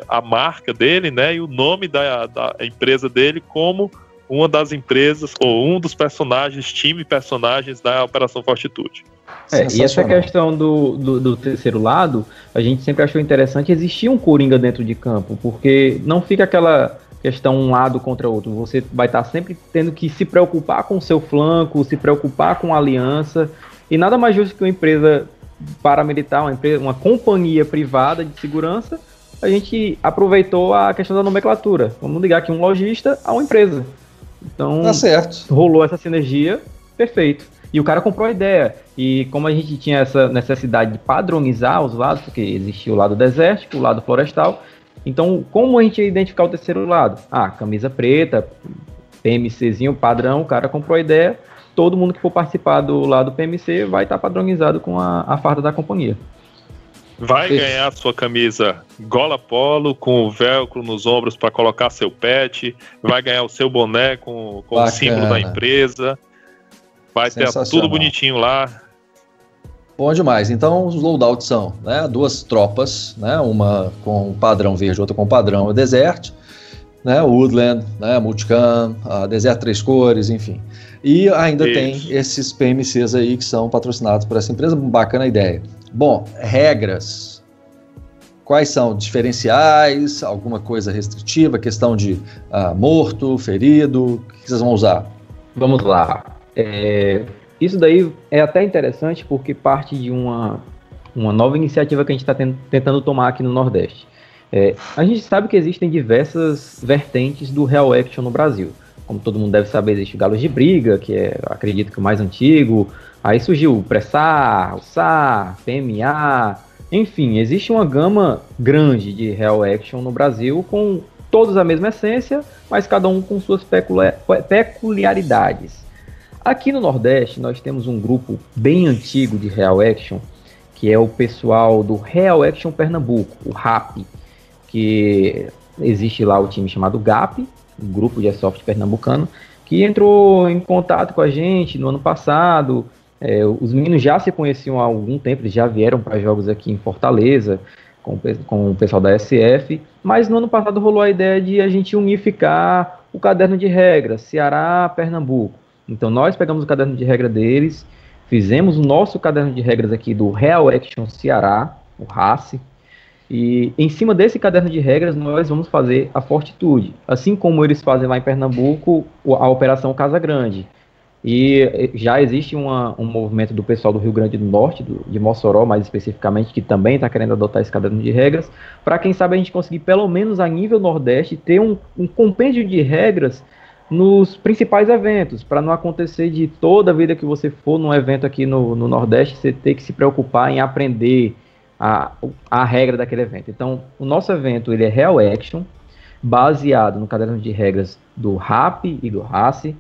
a marca dele, né, e o nome da empresa dele como uma das empresas, ou um dos personagens da Operação Fortitude. E essa questão do terceiro lado, a gente sempre achou interessante existir um coringa dentro de campo, porque não fica aquela questão um lado contra outro, você vai estar sempre tendo que se preocupar com o seu flanco, se preocupar com a aliança, e nada mais justo que uma empresa paramilitar, uma companhia privada de segurança, a gente aproveitou a questão da nomenclatura, vamos ligar aqui um lojista a uma empresa. Então, tá certo. Rolou essa sinergia, perfeito. E o cara comprou a ideia. E como a gente tinha essa necessidade de padronizar os lados, porque existia o lado desértico, o lado florestal, então como a gente ia identificar o terceiro lado? Camisa preta, PMCzinho padrão, o cara comprou a ideia, todo mundo que for participar do lado PMC vai estar padronizado com a farda da companhia. Vai ganhar sua camisa gola polo, com o velcro nos ombros para colocar seu pet, vai ganhar o seu boné com o símbolo da empresa, vai ter tudo bonitinho lá. Bom demais. Então os loadouts são, né, 2 tropas, né, uma com padrão verde, outra com padrão desert, né, Woodland, né, multicam, Desert 3 cores, enfim. E ainda tem esses PMCs aí que são patrocinados por essa empresa, bacana a ideia. Bom, regras. Quais são? Diferenciais? Alguma coisa restritiva? Questão de morto, ferido? O que vocês vão usar? Vamos lá. Isso daí é até interessante porque parte de uma nova iniciativa que a gente está tentando tomar aqui no Nordeste. A gente sabe que existem diversas vertentes do Real Action no Brasil. Como todo mundo deve saber, existe o Galos de Briga, que é, acredito que o mais antigo. Aí surgiu o Pressar, o SAR, PMA. Enfim, existe uma gama grande de Real Action no Brasil, com todos a mesma essência, mas cada um com suas peculiaridades. Aqui no Nordeste, nós temos um grupo bem antigo de Real Action, que é o pessoal do Real Action Pernambuco, o RAP, que existe lá o time chamado GAP, o Grupo de Airsoft Pernambucano, que entrou em contato com a gente no ano passado. Os meninos já se conheciam há algum tempo, eles já vieram para jogos aqui em Fortaleza, com o pessoal da SF, mas no ano passado rolou a ideia de a gente unificar o caderno de regras, Ceará, Pernambuco. Então nós pegamos o caderno de regra deles, fizemos o nosso caderno de regras aqui do Real Action Ceará, o RACE, e em cima desse caderno de regras nós vamos fazer a Fortitude, assim como eles fazem lá em Pernambuco a Operação Casa Grande. E já existe um movimento do pessoal do Rio Grande do Norte, de Mossoró mais especificamente, que também está querendo adotar esse caderno de regras, para quem sabe a gente conseguir pelo menos a nível Nordeste ter um compêndio de regras nos principais eventos, para não acontecer de toda vida que você for num evento aqui no Nordeste, você ter que se preocupar em aprender a regra daquele evento. Então, o nosso evento ele é Real Action, baseado no caderno de regras do RAP e do RACE,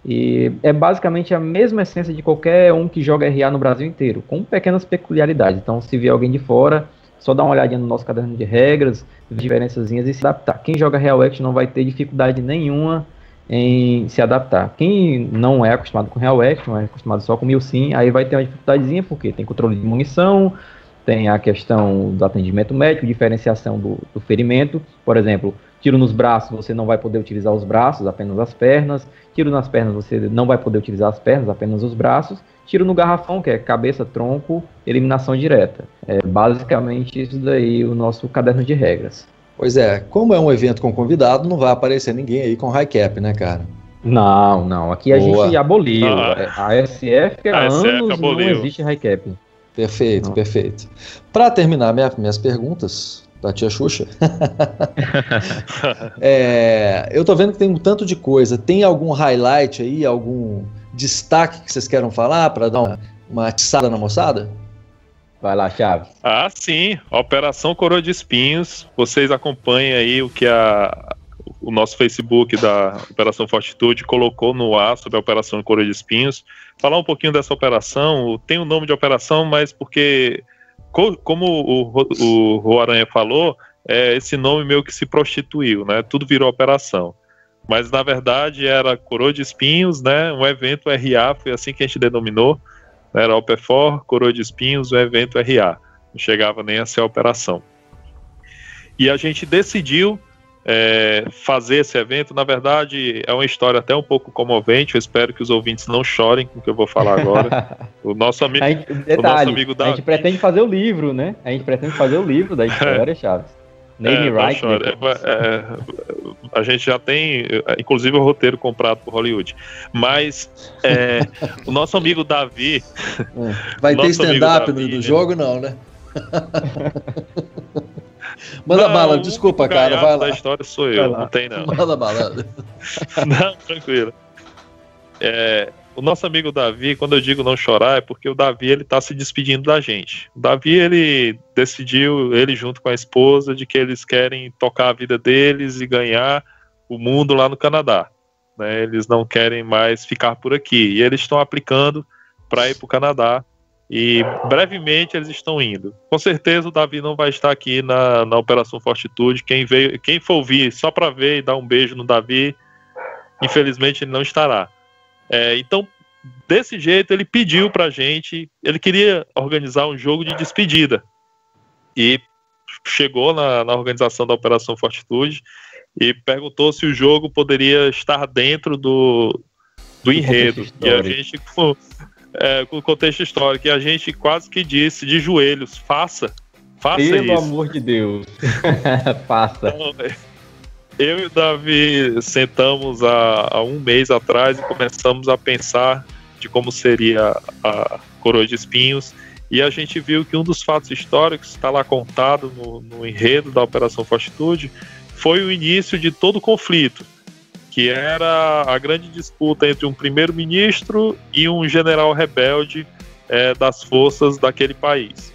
e é basicamente a mesma essência de qualquer um que joga RA no Brasil inteiro, com pequenas peculiaridades. Então, se vier alguém de fora, só dá uma olhadinha no nosso caderno de regras, diferençazinhas e se adaptar. Quem joga Real Action não vai ter dificuldade nenhuma em se adaptar. Quem não é acostumado com Real Action, é acostumado só com Milsim, aí vai ter uma dificuldadezinha, porque tem controle de munição, tem a questão do atendimento médico, diferenciação do ferimento. Por exemplo, tiro nos braços, você não vai poder utilizar os braços, apenas as pernas. Tiro nas pernas, você não vai poder utilizar as pernas, apenas os braços. Tiro no garrafão, que é cabeça, tronco, eliminação direta. É basicamente isso daí, o nosso caderno de regras. Pois é, como é um evento com convidado, não vai aparecer ninguém aí com high cap, né, cara? Não. Aqui a gente aboliu. A SF há anos aboliu. Não existe high cap. Perfeito, não. Perfeito. Para terminar minhas perguntas da tia Xuxa, eu tô vendo que tem um tanto de coisa. Tem algum highlight aí, algum destaque que vocês queiram falar para dar uma atiçada na moçada? Vai lá, Chaves. Ah, sim. Operação Coroa de Espinhos. Vocês acompanham aí o que o nosso Facebook da Operação Fortitude colocou no ar sobre a Operação Coroa de Espinhos. Falar um pouquinho dessa operação. Tem o nome de operação, mas porque, como o Rô Aranha falou, esse nome meio que se prostituiu, né? Tudo virou operação. Mas, na verdade, era Coroa de Espinhos, né? Um evento RA, foi assim que a gente denominou. Era OPEFOR, Coroa de Espinhos, o evento RA. Não chegava nem a ser a operação. E a gente decidiu fazer esse evento. Na verdade, é uma história até um pouco comovente. Eu espero que os ouvintes não chorem com o que eu vou falar agora. O nosso amigo Davi. A gente pretende fazer o livro, né? A gente pretende fazer o livro da história, Chaves. A gente já tem, inclusive, o roteiro comprado por Hollywood. Mas o nosso amigo Davi. Vai ter stand-up do jogo, não, né? Manda bala, desculpa, cara. Vai lá. A história sou eu, não tem não. Manda bala. Não, tranquilo. O nosso amigo Davi, quando eu digo não chorar, é porque o Davi ele tá se despedindo da gente. O Davi ele decidiu, ele junto com a esposa, de que eles querem tocar a vida deles e ganhar o mundo lá no Canadá. Né? Eles não querem mais ficar por aqui. E eles estão aplicando para ir para o Canadá. E brevemente eles estão indo. Com certeza o Davi não vai estar aqui na Operação Fortitude. Quem for ouvir só para ver e dar um beijo no Davi, infelizmente ele não estará. Então, desse jeito, ele pediu pra gente, ele queria organizar um jogo de despedida. E chegou na organização da Operação Fortitude e perguntou se o jogo poderia estar dentro do enredo. E a gente, com o contexto histórico, e a gente quase que disse de joelhos, faça Pelo isso. Pelo amor de Deus, faça. Então, eu e o Davi sentamos há um mês atrás e começamos a pensar de como seria a Coroa de Espinhos, e a gente viu que um dos fatos históricos, está lá contado no enredo da Operação Fortitude, foi o início de todo o conflito, que era a grande disputa entre um primeiro-ministro e um general rebelde das forças daquele país.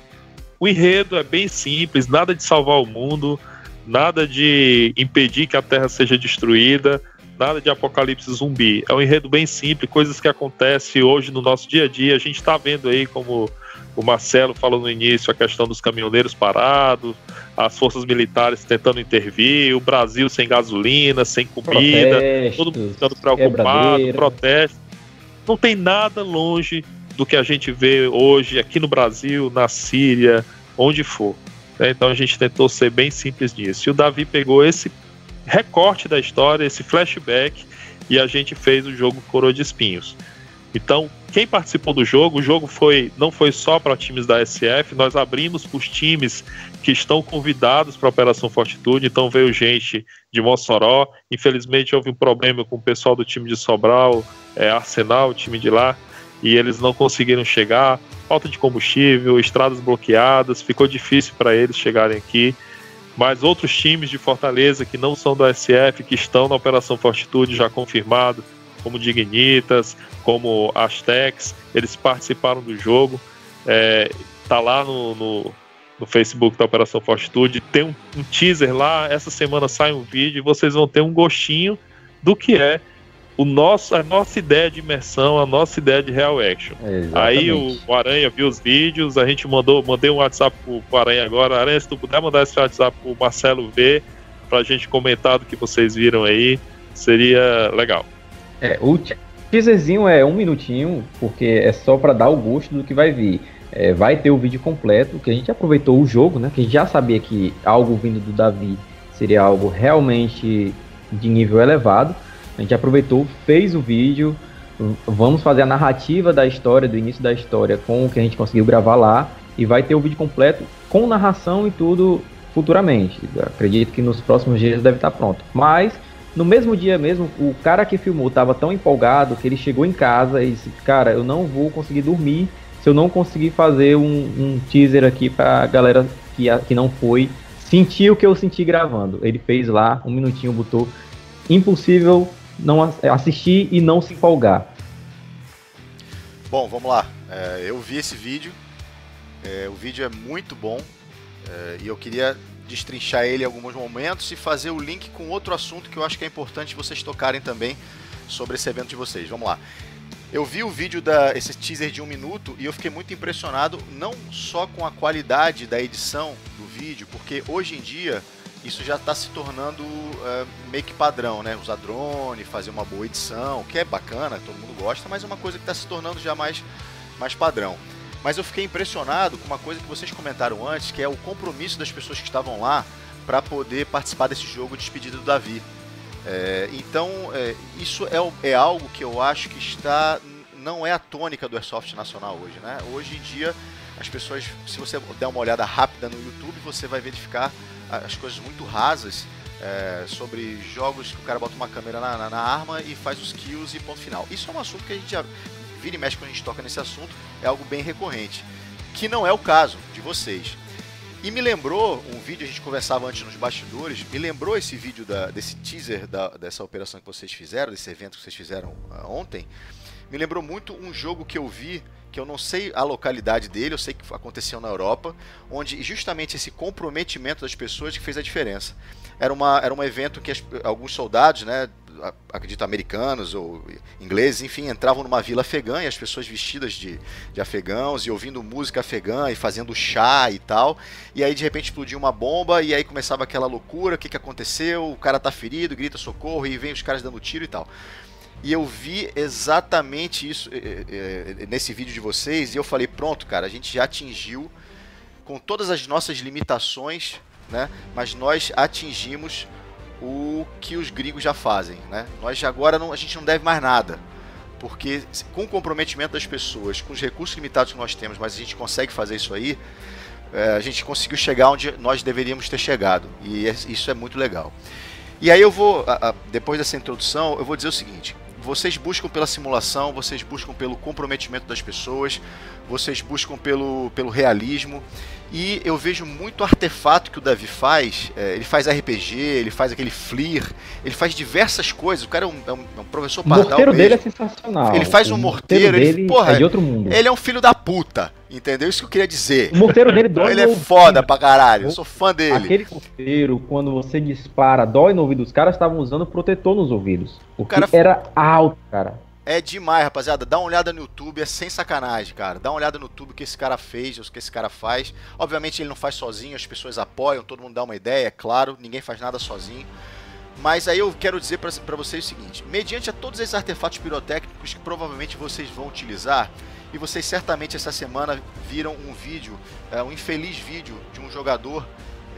O enredo é bem simples, nada de salvar o mundo, nada de impedir que a Terra seja destruída, nada de apocalipse zumbi. É um enredo bem simples, coisas que acontecem hoje no nosso dia a dia. A gente está vendo aí, como o Marcelo falou no início, a questão dos caminhoneiros parados, as forças militares tentando intervir, o Brasil sem gasolina, sem comida, todo mundo ficando preocupado, protestos. Não tem nada longe do que a gente vê hoje aqui no Brasil, na Síria, onde for. Então a gente tentou ser bem simples nisso. E o Davi pegou esse recorte da história, esse flashback, e a gente fez o jogo Coroa de Espinhos. Então, quem participou do jogo, o jogo não foi só para times da SF, nós abrimos para os times que estão convidados para a Operação Fortitude. Então veio gente de Mossoró, infelizmente houve um problema com o pessoal do time de Sobral, Arsenal, o time de lá, e eles não conseguiram chegar, falta de combustível, estradas bloqueadas, ficou difícil para eles chegarem aqui. Mas outros times de Fortaleza que não são do SF, que estão na Operação Fortitude já confirmado, como Dignitas, como Aztecs, eles participaram do jogo. Tá lá no Facebook da Operação Fortitude, tem um teaser lá, essa semana sai um vídeo e vocês vão ter um gostinho do que é a nossa ideia de imersão, a nossa ideia de real action. Aí o Aranha viu os vídeos, a gente mandei um WhatsApp pro Aranha agora. Aranha, se tu puder mandar esse WhatsApp pro Marcelo ver, pra gente comentar do que vocês viram aí, seria legal. O teaserzinho é 1 minutinho, porque é só pra dar o gosto do que vai vir. Vai ter o vídeo completo, que a gente aproveitou o jogo, né? Que a gente já sabia que algo vindo do Davi seria algo realmente de nível elevado. A gente aproveitou, fez o vídeo, vamos fazer a narrativa da história, do início da história, com o que a gente conseguiu gravar lá, e vai ter o vídeo completo com narração e tudo futuramente. Eu acredito que nos próximos dias deve estar pronto. Mas, no mesmo dia mesmo, o cara que filmou estava tão empolgado que ele chegou em casa e disse, cara, eu não vou conseguir dormir se eu não conseguir fazer um teaser aqui pra galera que não foi sentir o que eu senti gravando. Ele fez lá, 1 minutinho, botou impossível não assistir e não se empolgar. Bom, vamos lá. Eu vi esse vídeo. O vídeo é muito bom. E eu queria destrinchar ele em alguns momentos e fazer o link com outro assunto que eu acho que é importante vocês tocarem também sobre esse evento de vocês. Vamos lá. Eu vi o vídeo, esse teaser de 1 minuto, e eu fiquei muito impressionado, não só com a qualidade da edição do vídeo, porque hoje em dia isso já está se tornando meio que padrão, né? Usar drone, fazer uma boa edição, que é bacana, todo mundo gosta, mas é uma coisa que está se tornando já mais padrão. Mas eu fiquei impressionado com uma coisa que vocês comentaram antes, que é o compromisso das pessoas que estavam lá para poder participar desse jogo de despedida do Davi. Então, isso é algo que eu acho que não é a tônica do Airsoft Nacional hoje, né? Hoje em dia, as pessoas, se você der uma olhada rápida no YouTube, você vai verificar as coisas muito rasas sobre jogos que o cara bota uma câmera na arma e faz os kills e ponto final. Isso é um assunto que a gente já vira e mexe quando a gente toca nesse assunto, é algo bem recorrente, que não é o caso de vocês. E me lembrou um vídeo, a gente conversava antes nos bastidores, me lembrou esse vídeo desse teaser dessa operação que vocês fizeram, desse evento que vocês fizeram ontem, me lembrou muito um jogo que eu vi, que eu não sei a localidade dele, eu sei que aconteceu na Europa, onde justamente esse comprometimento das pessoas que fez a diferença. Era um evento que alguns soldados, né, acredito americanos ou ingleses, enfim, entravam numa vila afegã e as pessoas vestidas de afegãos e ouvindo música afegã e fazendo chá e tal, e aí de repente explodiu uma bomba e aí começava aquela loucura, o que aconteceu, o cara tá ferido, grita socorro e vem os caras dando tiro e tal. E eu vi exatamente isso nesse vídeo de vocês e eu falei, pronto, cara, a gente já atingiu com todas as nossas limitações, né? Mas nós atingimos o que os gringos já fazem, né? Nós agora a gente não deve mais nada, porque com o comprometimento das pessoas, com os recursos limitados que nós temos, mas a gente consegue fazer isso aí, a gente conseguiu chegar onde nós deveríamos ter chegado, e isso é muito legal. E aí eu vou, depois dessa introdução, eu vou dizer o seguinte, vocês buscam pela simulação, vocês buscam pelo comprometimento das pessoas, vocês buscam pelo realismo. E eu vejo muito artefato que o Davi faz. Ele faz RPG, ele faz aquele Flir, ele faz diversas coisas. O cara é um professor pardal. O morteiro dele é sensacional. Ele faz um morteiro, porra, é de outro mundo. Ele é um filho da puta, entendeu? Isso que eu queria dizer. O morteiro dele dói. Ele é foda pra caralho, eu sou fã dele. Aquele morteiro, quando você dispara, dói no ouvido. Os caras estavam usando protetor nos ouvidos. O cara era alto, cara. É demais, rapaziada. Dá uma olhada no YouTube, é sem sacanagem, cara. Dá uma olhada no YouTube, o que esse cara fez, o que esse cara faz. Obviamente ele não faz sozinho, as pessoas apoiam, todo mundo dá uma ideia, é claro. Ninguém faz nada sozinho. Mas aí eu quero dizer pra vocês o seguinte. Mediante a todos esses artefatos pirotécnicos que provavelmente vocês vão utilizar, e vocês certamente essa semana viram um vídeo, um infeliz vídeo de um jogador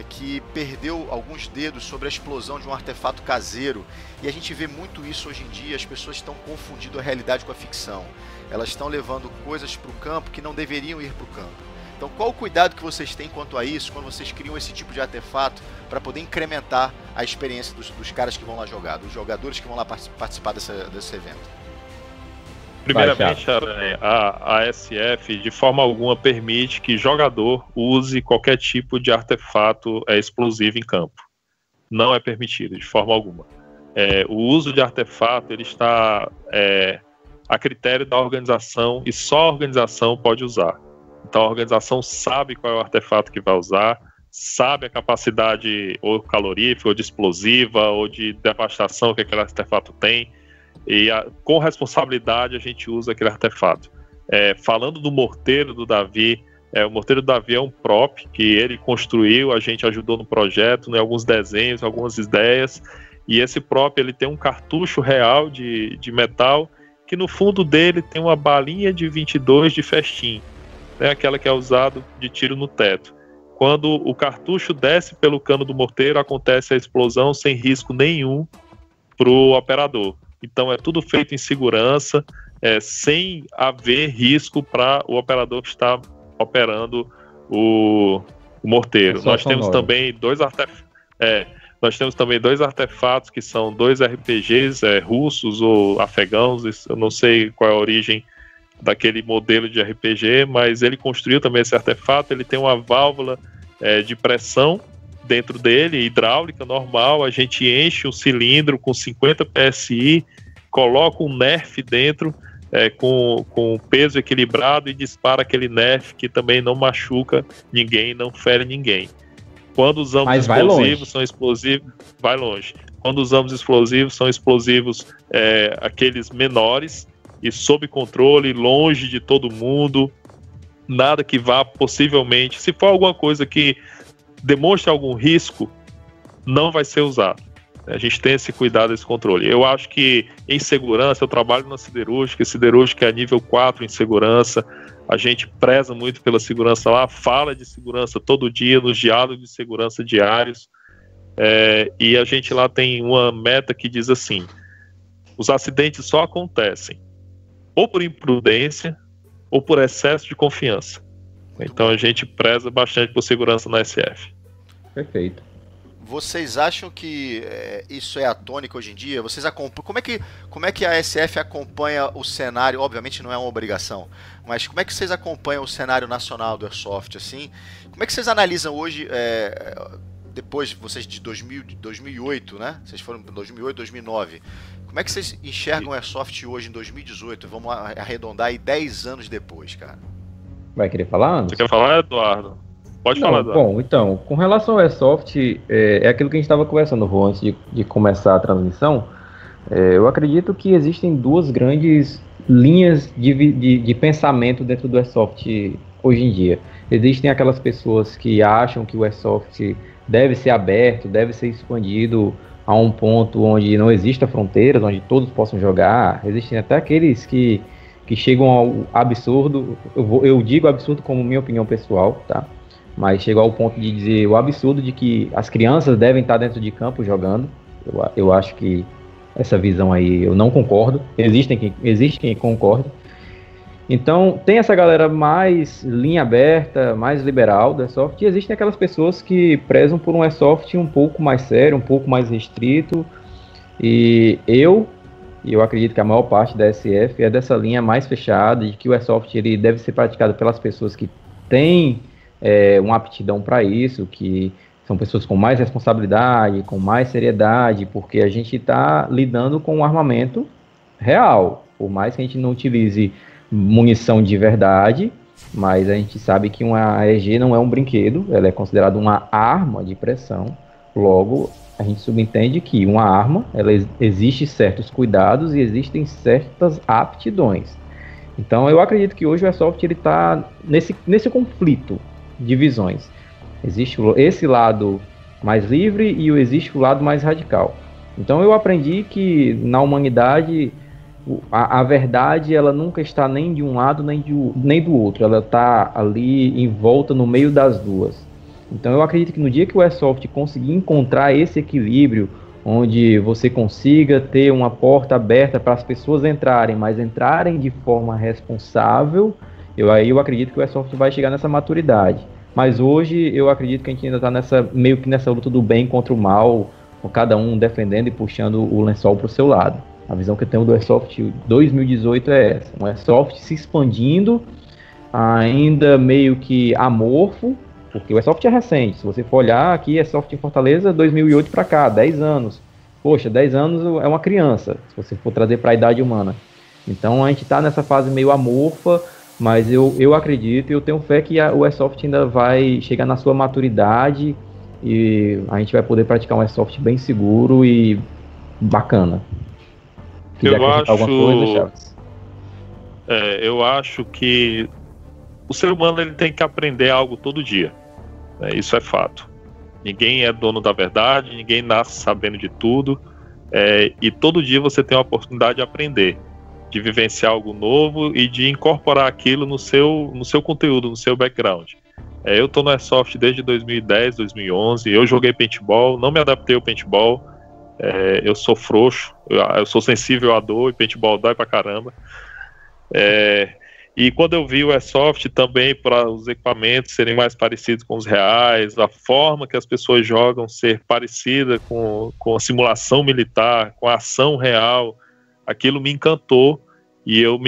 que perdeu alguns dedos sobre a explosão de um artefato caseiro. E a gente vê muito isso hoje em dia. As pessoas estão confundindo a realidade com a ficção. Elas estão levando coisas para o campo que não deveriam ir para o campo. Então qual o cuidado que vocês têm quanto a isso, quando vocês criam esse tipo de artefato para poder incrementar a experiência dos caras que vão lá jogar, dos jogadores que vão lá participar desse evento? Primeiramente, a SF de forma alguma permite que jogador use qualquer tipo de artefato explosivo em campo. Não é permitido de forma alguma. O uso de artefato ele está a critério da organização e só a organização pode usar. Então a organização sabe qual é o artefato que vai usar, sabe a capacidade ou calorífica, ou de explosiva, ou de devastação que aquele artefato tem. E com responsabilidade a gente usa aquele artefato. Falando do morteiro do Davi, o morteiro do Davi é um prop que ele construiu, a gente ajudou no projeto, né, alguns desenhos, algumas ideias, e esse prop ele tem um cartucho real de metal, que no fundo dele tem uma balinha de 22 de festim, né, aquela que é usada de tiro no teto. Quando o cartucho desce pelo cano do morteiro, acontece a explosão sem risco nenhum para o operador. Então é tudo feito em segurança, sem haver risco para o operador que está operando o morteiro. Nós temos também dois artefatos que são dois RPGs russos ou afegãos, eu não sei qual é a origem daquele modelo de RPG, mas ele construiu também esse artefato. Ele tem uma válvula de pressão dentro dele, hidráulica, normal. A gente enche um cilindro com 50 PSI, coloca um nerf dentro com peso equilibrado e dispara aquele nerf que também não machuca ninguém, não fere ninguém. Quando usamos explosivos, são explosivos, vai longe. Quando usamos explosivos, são explosivos aqueles menores e sob controle, longe de todo mundo, nada que vá possivelmente, se for alguma coisa que demonstre algum risco, não vai ser usado. A gente tem esse cuidado, esse controle. Eu acho que em segurança, eu trabalho na siderúrgica é nível 4 em segurança, a gente preza muito pela segurança lá, fala de segurança todo dia, nos diálogos de segurança diários, e a gente lá tem uma meta que diz assim: os acidentes só acontecem ou por imprudência ou por excesso de confiança. Então a gente preza bastante por segurança na SF. Perfeito. Vocês acham que isso é a tônica hoje em dia? Vocês acompanham, como é que a SF acompanha o cenário? Obviamente não é uma obrigação, mas como é que vocês acompanham o cenário nacional do Airsoft, assim? Como é que vocês analisam hoje, depois vocês de 2008, né? Vocês foram em 2008, 2009. Como é que vocês enxergam o Airsoft hoje em 2018? Vamos arredondar aí 10 anos depois, cara. Vai querer falar, Anderson? Você quer falar, Eduardo? Pode falar, Eduardo. Bom, então, com relação ao Airsoft, é aquilo que a gente estava conversando, Rô, antes de começar a transmissão. Eu acredito que existem duas grandes linhas de pensamento dentro do Airsoft hoje em dia. Existem aquelas pessoas que acham que o Airsoft deve ser aberto, deve ser expandido a um ponto onde não exista fronteiras, onde todos possam jogar. Existem até aqueles que chegam ao absurdo, eu digo absurdo como minha opinião pessoal, tá? Mas chegou ao ponto de dizer o absurdo de que as crianças devem estar dentro de campo jogando. Eu acho que essa visão aí eu não concordo. Existe quem concorde. Então tem essa galera mais linha aberta, mais liberal do Airsoft, e existem aquelas pessoas que prezam por um Airsoft um pouco mais sério, um pouco mais restrito. E eu e eu acredito que a maior parte da SF é dessa linha mais fechada, de que o Airsoft ele deve ser praticado pelas pessoas que têm uma aptidão para isso, que são pessoas com mais responsabilidade, com mais seriedade, porque a gente está lidando com um armamento real, por mais que a gente não utilize munição de verdade, mas a gente sabe que uma AEG não é um brinquedo, ela é considerada uma arma de pressão, logo a gente subentende que uma arma, existe certos cuidados e existem certas aptidões. Então eu acredito que hoje o Airsoft está nesse conflito de visões. Existe esse lado mais livre e existe o lado mais radical. Então eu aprendi que na humanidade a verdade ela nunca está nem de um lado nem do outro, ela está ali em volta no meio das duas. Então eu acredito que no dia que o Airsoft conseguir encontrar esse equilíbrio, onde você consiga ter uma porta aberta para as pessoas entrarem, mas entrarem de forma responsável, eu acredito que o Airsoft vai chegar nessa maturidade. Mas hoje eu acredito que a gente ainda está meio que nessa luta do bem contra o mal, com cada um defendendo e puxando o lençol para o seu lado. A visão que eu tenho do Airsoft 2018 é essa, um Airsoft se expandindo, ainda meio que amorfo, porque o Airsoft é recente. Se você for olhar aqui, Airsoft em Fortaleza, 2008 para cá, 10 anos. Poxa, 10 anos é uma criança, se você for trazer para a idade humana. Então a gente está nessa fase meio amorfa, mas eu acredito e eu tenho fé que o Airsoft ainda vai chegar na sua maturidade e a gente vai poder praticar um Airsoft bem seguro e bacana. Eu acho que o ser humano ele tem que aprender algo todo dia. Isso é fato. Ninguém é dono da verdade, ninguém nasce sabendo de tudo. E todo dia você tem a oportunidade de aprender, de vivenciar algo novo e de incorporar aquilo no seu conteúdo, no seu background. Eu estou no Airsoft desde 2010, 2011. Eu joguei paintball, não me adaptei ao paintball. Eu sou frouxo, eu sou sensível à dor e paintball dói pra caramba. E quando eu vi o Airsoft também para os equipamentos serem mais parecidos com os reais, a forma que as pessoas jogam ser parecida com a simulação militar, com a ação real, aquilo me encantou e eu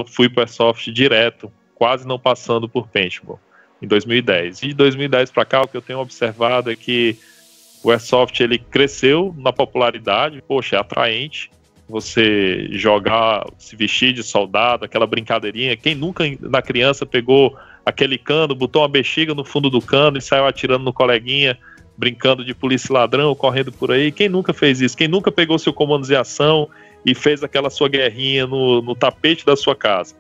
fui para o Airsoft direto, quase não passando por paintball, em 2010. E de 2010 para cá, o que eu tenho observado é que o Airsoft ele cresceu na popularidade, poxa, é atraente você jogar, se vestir de soldado, aquela brincadeirinha. Quem nunca na criança pegou aquele cano, botou uma bexiga no fundo do cano e saiu atirando no coleguinha, brincando de polícia e ladrão, correndo por aí? Quem nunca fez isso? Quem nunca pegou seu comando de ação e fez aquela sua guerrinha no tapete da sua casa?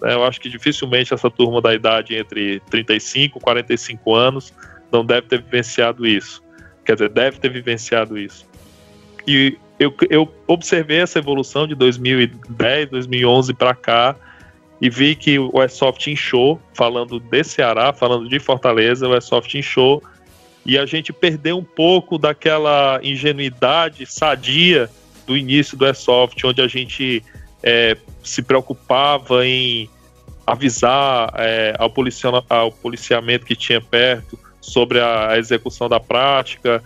Eu acho que dificilmente essa turma da idade entre 35 e 45 anos não deve ter vivenciado isso. Quer dizer, deve ter vivenciado isso. E eu observei essa evolução de 2010, 2011 para cá e vi que o Airsoft inchou, falando de Ceará, falando de Fortaleza, o Airsoft inchou e a gente perdeu um pouco daquela ingenuidade sadia do início do Airsoft, onde a gente se preocupava em avisar ao policiamento que tinha perto sobre a execução da prática,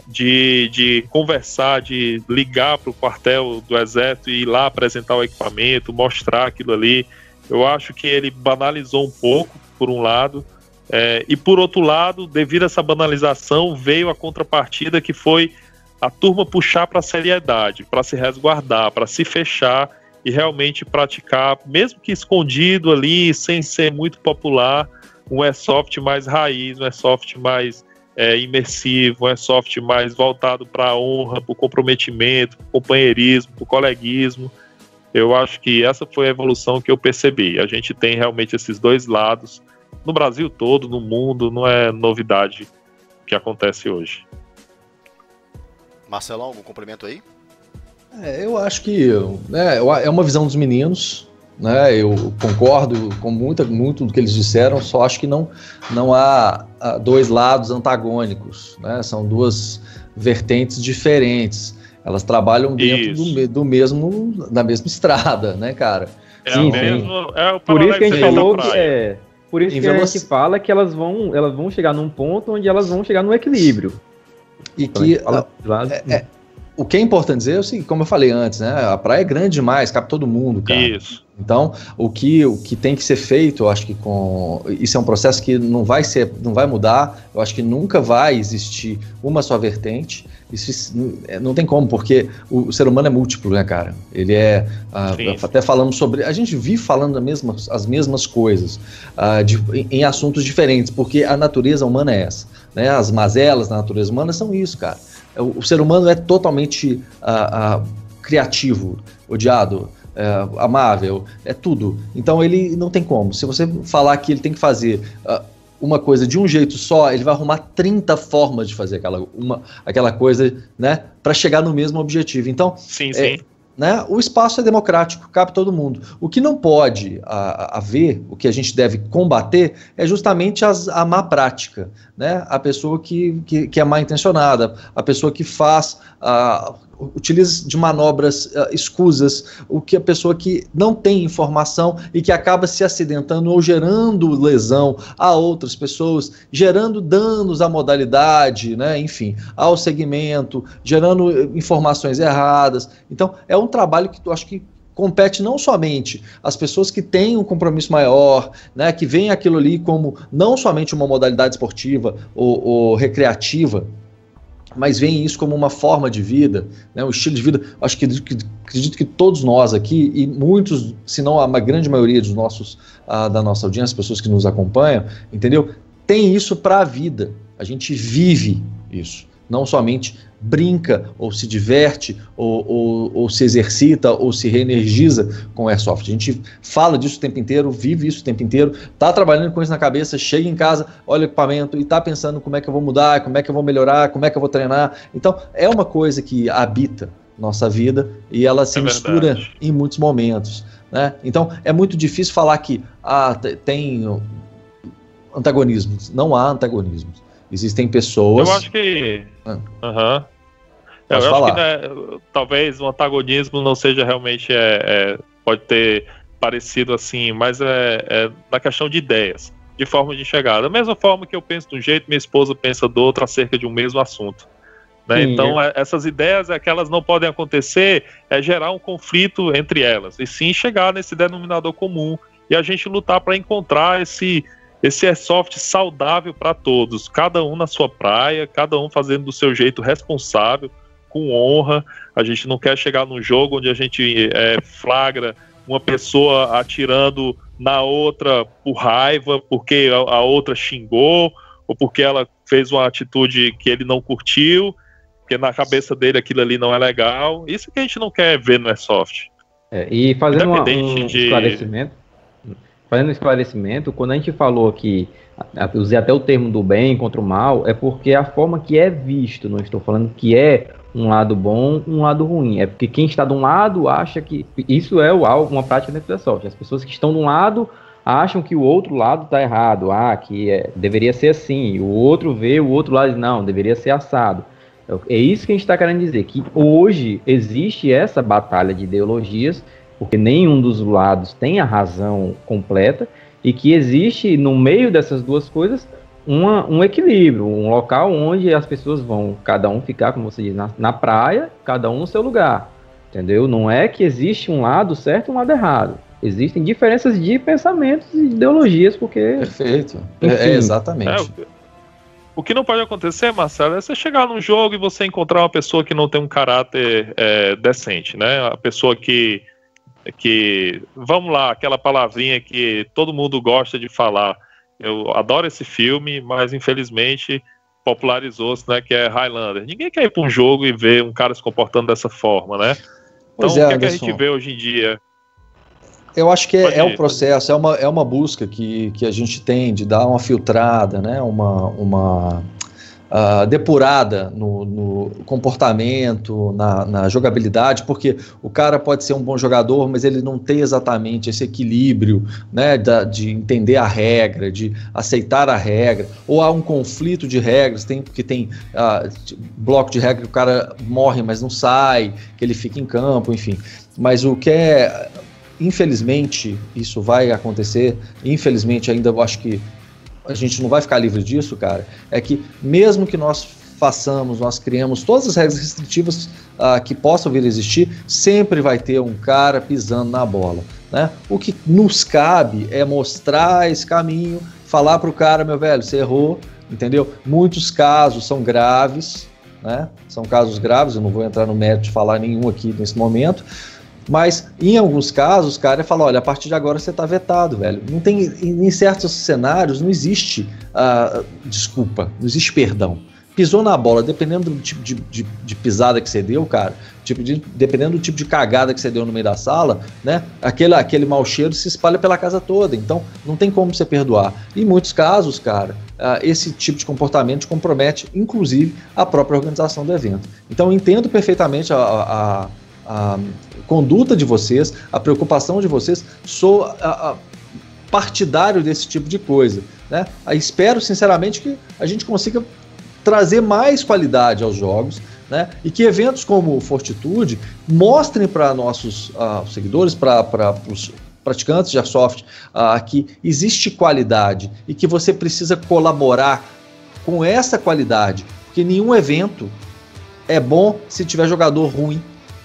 de conversar, de ligar para o quartel do Exército e ir lá apresentar o equipamento, mostrar aquilo ali. Eu acho que ele banalizou um pouco, por um lado, e por outro lado, devido a essa banalização, veio a contrapartida que foi a turma puxar para a seriedade, para se resguardar, para se fechar e realmente praticar, mesmo que escondido ali, sem ser muito popular, um Airsoft mais raiz, um Airsoft mais imersivo, um Airsoft mais voltado para a honra, para o comprometimento, para o companheirismo, para o coleguismo. Eu acho que essa foi a evolução que eu percebi. A gente tem realmente esses dois lados no Brasil todo, no mundo, não é novidade o que acontece hoje. Marcelão, algum complemento aí? Eu acho que é uma visão dos meninos, né? Eu concordo com muito do que eles disseram, só acho que não há dois lados antagônicos, né? São duas vertentes diferentes. Elas trabalham dentro da mesma estrada, né, cara? Por isso que a gente falou que por isso que a gente fala que elas vão chegar num ponto onde elas vão chegar no equilíbrio. E que O que é importante dizer é o seguinte, como eu falei antes, né? A praia é grande demais, cabe todo mundo, cara. Isso. Então, o que tem que ser feito, eu acho que isso é um processo que não vai mudar, eu acho que nunca vai existir uma só vertente, isso não tem como, porque o ser humano é múltiplo, né, cara? Ele é, até falamos sobre, a gente vive falando as mesmas coisas, em assuntos diferentes, porque a natureza humana é essa, né? As mazelas da natureza humana são isso, cara. O ser humano é totalmente criativo, odiado, amável, é tudo. Então ele não tem como. Se você falar que ele tem que fazer uma coisa de um jeito só, ele vai arrumar 30 formas de fazer aquela coisa, né, para chegar no mesmo objetivo. Então, sim. Né, o espaço é democrático, cabe todo mundo. O que não pode haver, o que a gente deve combater, é justamente a má prática, né? A pessoa que é mal intencionada, a pessoa que utiliza de manobras escusas, a pessoa que não tem informação e que acaba se acidentando ou gerando lesão a outras pessoas, gerando danos à modalidade, né? Enfim, ao segmento, gerando informações erradas. Então, é um trabalho que eu acho que compete não somente às pessoas que têm um compromisso maior, né, que veem aquilo ali como não somente uma modalidade esportiva ou recreativa, mas veem isso como uma forma de vida, né, um estilo de vida. Acho que acredito que todos nós aqui, e muitos, se não a grande maioria dos da nossa audiência, pessoas que nos acompanham, entendeu? Tem isso para a vida. A gente vive isso. Não somente brinca, ou se diverte, ou se exercita, ou se reenergiza com o Airsoft. A gente fala disso o tempo inteiro, vive isso o tempo inteiro, está trabalhando com isso na cabeça, chega em casa, olha o equipamento e está pensando como é que eu vou mudar, como é que eu vou melhorar, como é que eu vou treinar. Então, é uma coisa que habita nossa vida e ela se mistura em muitos momentos, né? Então, é muito difícil falar que tem antagonismos. Não há antagonismos. Existem pessoas... Eu acho que... Eu acho que, né, talvez o antagonismo não seja realmente... pode ter parecido assim, mas é na questão de ideias, de forma de enxergar. Da mesma forma que eu penso de um jeito, minha esposa pensa do outro acerca de um mesmo assunto. Né? Então, essas ideias que elas não podem acontecer, gerar um conflito entre elas, e sim chegar nesse denominador comum, e a gente lutar para encontrar esse Airsoft saudável para todos, cada um na sua praia, cada um fazendo do seu jeito responsável, com honra. A gente não quer chegar num jogo onde a gente flagra uma pessoa atirando na outra por raiva, porque a outra xingou, ou porque ela fez uma atitude que ele não curtiu, porque na cabeça dele aquilo ali não é legal. Isso que a gente não quer ver no Airsoft. E fazendo um esclarecimento, quando a gente falou que, usei até o termo do bem contra o mal, é porque é a forma que é visto, não estou falando que é um lado bom, um lado ruim, é porque quem está de um lado acha que, isso é uma prática dentro da Airsoft, as pessoas que estão de um lado acham que o outro lado está errado, deveria ser assim, o outro vê o outro lado e diz, não, deveria ser assado. É isso que a gente está querendo dizer, que hoje existe essa batalha de ideologias, porque nenhum dos lados tem a razão completa, e que existe, no meio dessas duas coisas, um equilíbrio, um local onde as pessoas vão, cada um ficar, como você diz, na praia, cada um no seu lugar, entendeu? Não é que existe um lado certo e um lado errado. Existem diferenças de pensamentos e ideologias, porque... Perfeito, exatamente. O que não pode acontecer, Marcelo, é você chegar num jogo e você encontrar uma pessoa que não tem um caráter decente, né? A pessoa que, vamos lá, aquela palavrinha que todo mundo gosta de falar. Eu adoro esse filme, mas infelizmente popularizou-se, né, que é Highlander. Ninguém quer ir para um jogo e ver um cara se comportando dessa forma, né? Então, o que a gente vê hoje em dia? Eu acho que é um processo, é uma busca que a gente tem de dar uma filtrada, né, uma depurada no comportamento, na jogabilidade, porque o cara pode ser um bom jogador, mas ele não tem exatamente esse equilíbrio, né, de entender a regra, de aceitar a regra, ou há um conflito de regras, porque tem bloco de regra que o cara morre, mas não sai, que ele fica em campo, enfim. Mas o que infelizmente, isso vai acontecer, infelizmente ainda eu acho que a gente não vai ficar livre disso, cara, é que mesmo que nós façamos, nós criamos todas as regras restritivas que possam vir a existir, sempre vai ter um cara pisando na bola, né? O que nos cabe é mostrar esse caminho, falar para o cara, meu velho, você errou, entendeu? Muitos casos são graves, né? São casos graves, eu não vou entrar no mérito de falar nenhum aqui nesse momento, mas em alguns casos, o cara fala, olha, a partir de agora você está vetado, velho. Não tem, em certos cenários não existe desculpa, não existe perdão. Pisou na bola, dependendo do tipo de pisada que você deu, cara, dependendo do tipo de cagada que você deu no meio da sala, né, aquele mau cheiro se espalha pela casa toda, então não tem como você perdoar. Em muitos casos, cara, esse tipo de comportamento compromete, inclusive, a própria organização do evento. Então eu entendo perfeitamente a conduta de vocês, a preocupação de vocês, sou partidário desse tipo de coisa, né? Espero sinceramente que a gente consiga trazer mais qualidade aos jogos, né? E que eventos como o Fortitude mostrem para nossos seguidores, para os praticantes de Airsoft, que existe qualidade e que você precisa colaborar com essa qualidade, porque nenhum evento é bom se tiver jogador ruim,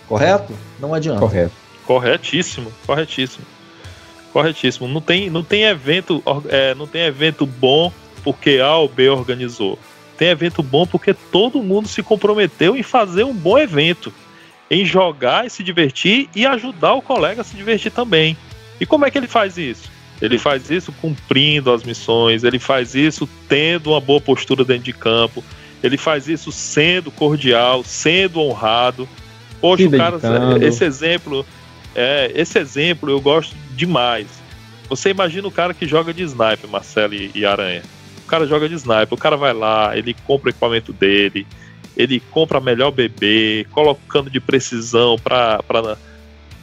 correto? Não adianta. Correto. Corretíssimo. Não tem evento bom porque A ou B organizou. Tem evento bom porque todo mundo se comprometeu em fazer um bom evento, em jogar e se divertir e ajudar o colega a se divertir também. E como é que ele faz isso? Ele faz isso cumprindo as missões, ele faz isso tendo uma boa postura dentro de campo, ele faz isso sendo cordial, sendo honrado. Poxa, cara, esse exemplo eu gosto demais. Você imagina o cara que joga de sniper, Marcelo e Aranha. O cara joga de sniper, o cara vai lá, ele compra o equipamento dele, ele compra a melhor BB, colocando de precisão para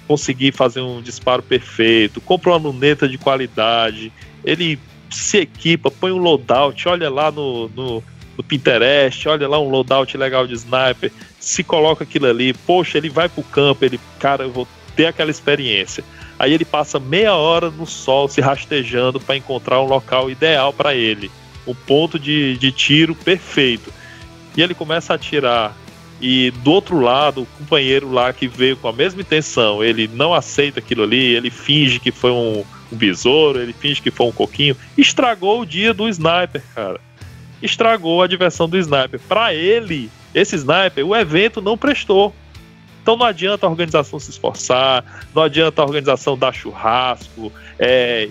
conseguir fazer um disparo perfeito, compra uma luneta de qualidade, ele se equipa, põe um loadout, olha lá no Pinterest, olha lá um loadout legal de sniper, se coloca aquilo ali, poxa, ele vai pro campo, cara, eu vou ter aquela experiência. Aí ele passa meia hora no sol se rastejando para encontrar um local ideal para ele, um ponto de tiro perfeito. E ele começa a atirar, e do outro lado, o companheiro lá que veio com a mesma intenção, ele não aceita aquilo ali, ele finge que foi um besouro, ele finge que foi um coquinho, estragou o dia do sniper, cara. Estragou a diversão do sniper. Para ele, esse sniper, o evento não prestou. Então não adianta a organização se esforçar, não adianta a organização dar churrasco,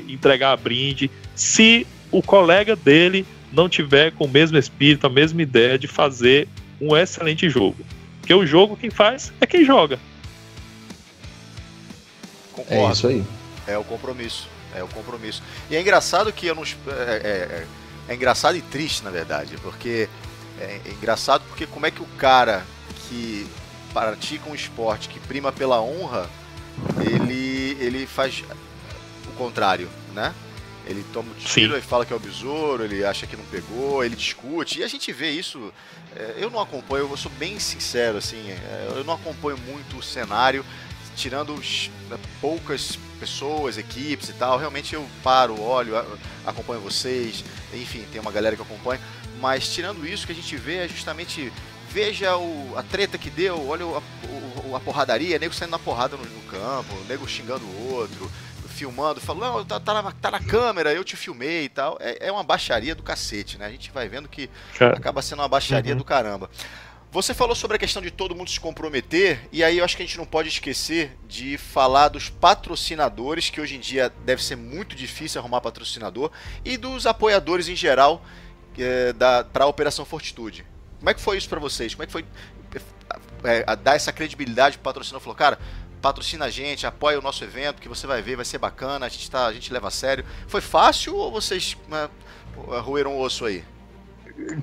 entregar brinde, se o colega dele não tiver com o mesmo espírito, a mesma ideia de fazer um excelente jogo. Porque o jogo quem faz é quem joga. Concordo. É isso aí. É o compromisso. E é engraçado que eu não... É engraçado e triste, na verdade, porque é engraçado porque como é que o cara que pratica um esporte que prima pela honra, ele faz o contrário, né? Ele toma o tiro e fala que é o besouro, ele acha que não pegou, ele discute, e a gente vê isso. Eu não acompanho, eu sou bem sincero, assim, eu não acompanho muito o cenário, tirando poucas pessoas, equipes e tal. Realmente eu paro, olho, acompanho vocês, enfim, tem uma galera que acompanha, mas tirando isso, que a gente vê é justamente, veja a treta que deu, olha a porradaria, nego saindo na porrada no campo, nego xingando o outro, filmando, falando, não, tá na câmera, eu te filmei e tal. É uma baixaria do cacete, né? A gente vai vendo que acaba sendo uma baixaria do caramba. Você falou sobre a questão de todo mundo se comprometer, e aí eu acho que a gente não pode esquecer de falar dos patrocinadores, que hoje em dia deve ser muito difícil arrumar patrocinador, e dos apoiadores em geral para a Operação Fortitude. Como é que foi isso para vocês? Como é que foi dar essa credibilidade pro patrocinador? Falou, cara, patrocina a gente, apoia o nosso evento, que você vai ver, vai ser bacana, a gente leva a sério. Foi fácil ou vocês roeram o osso aí?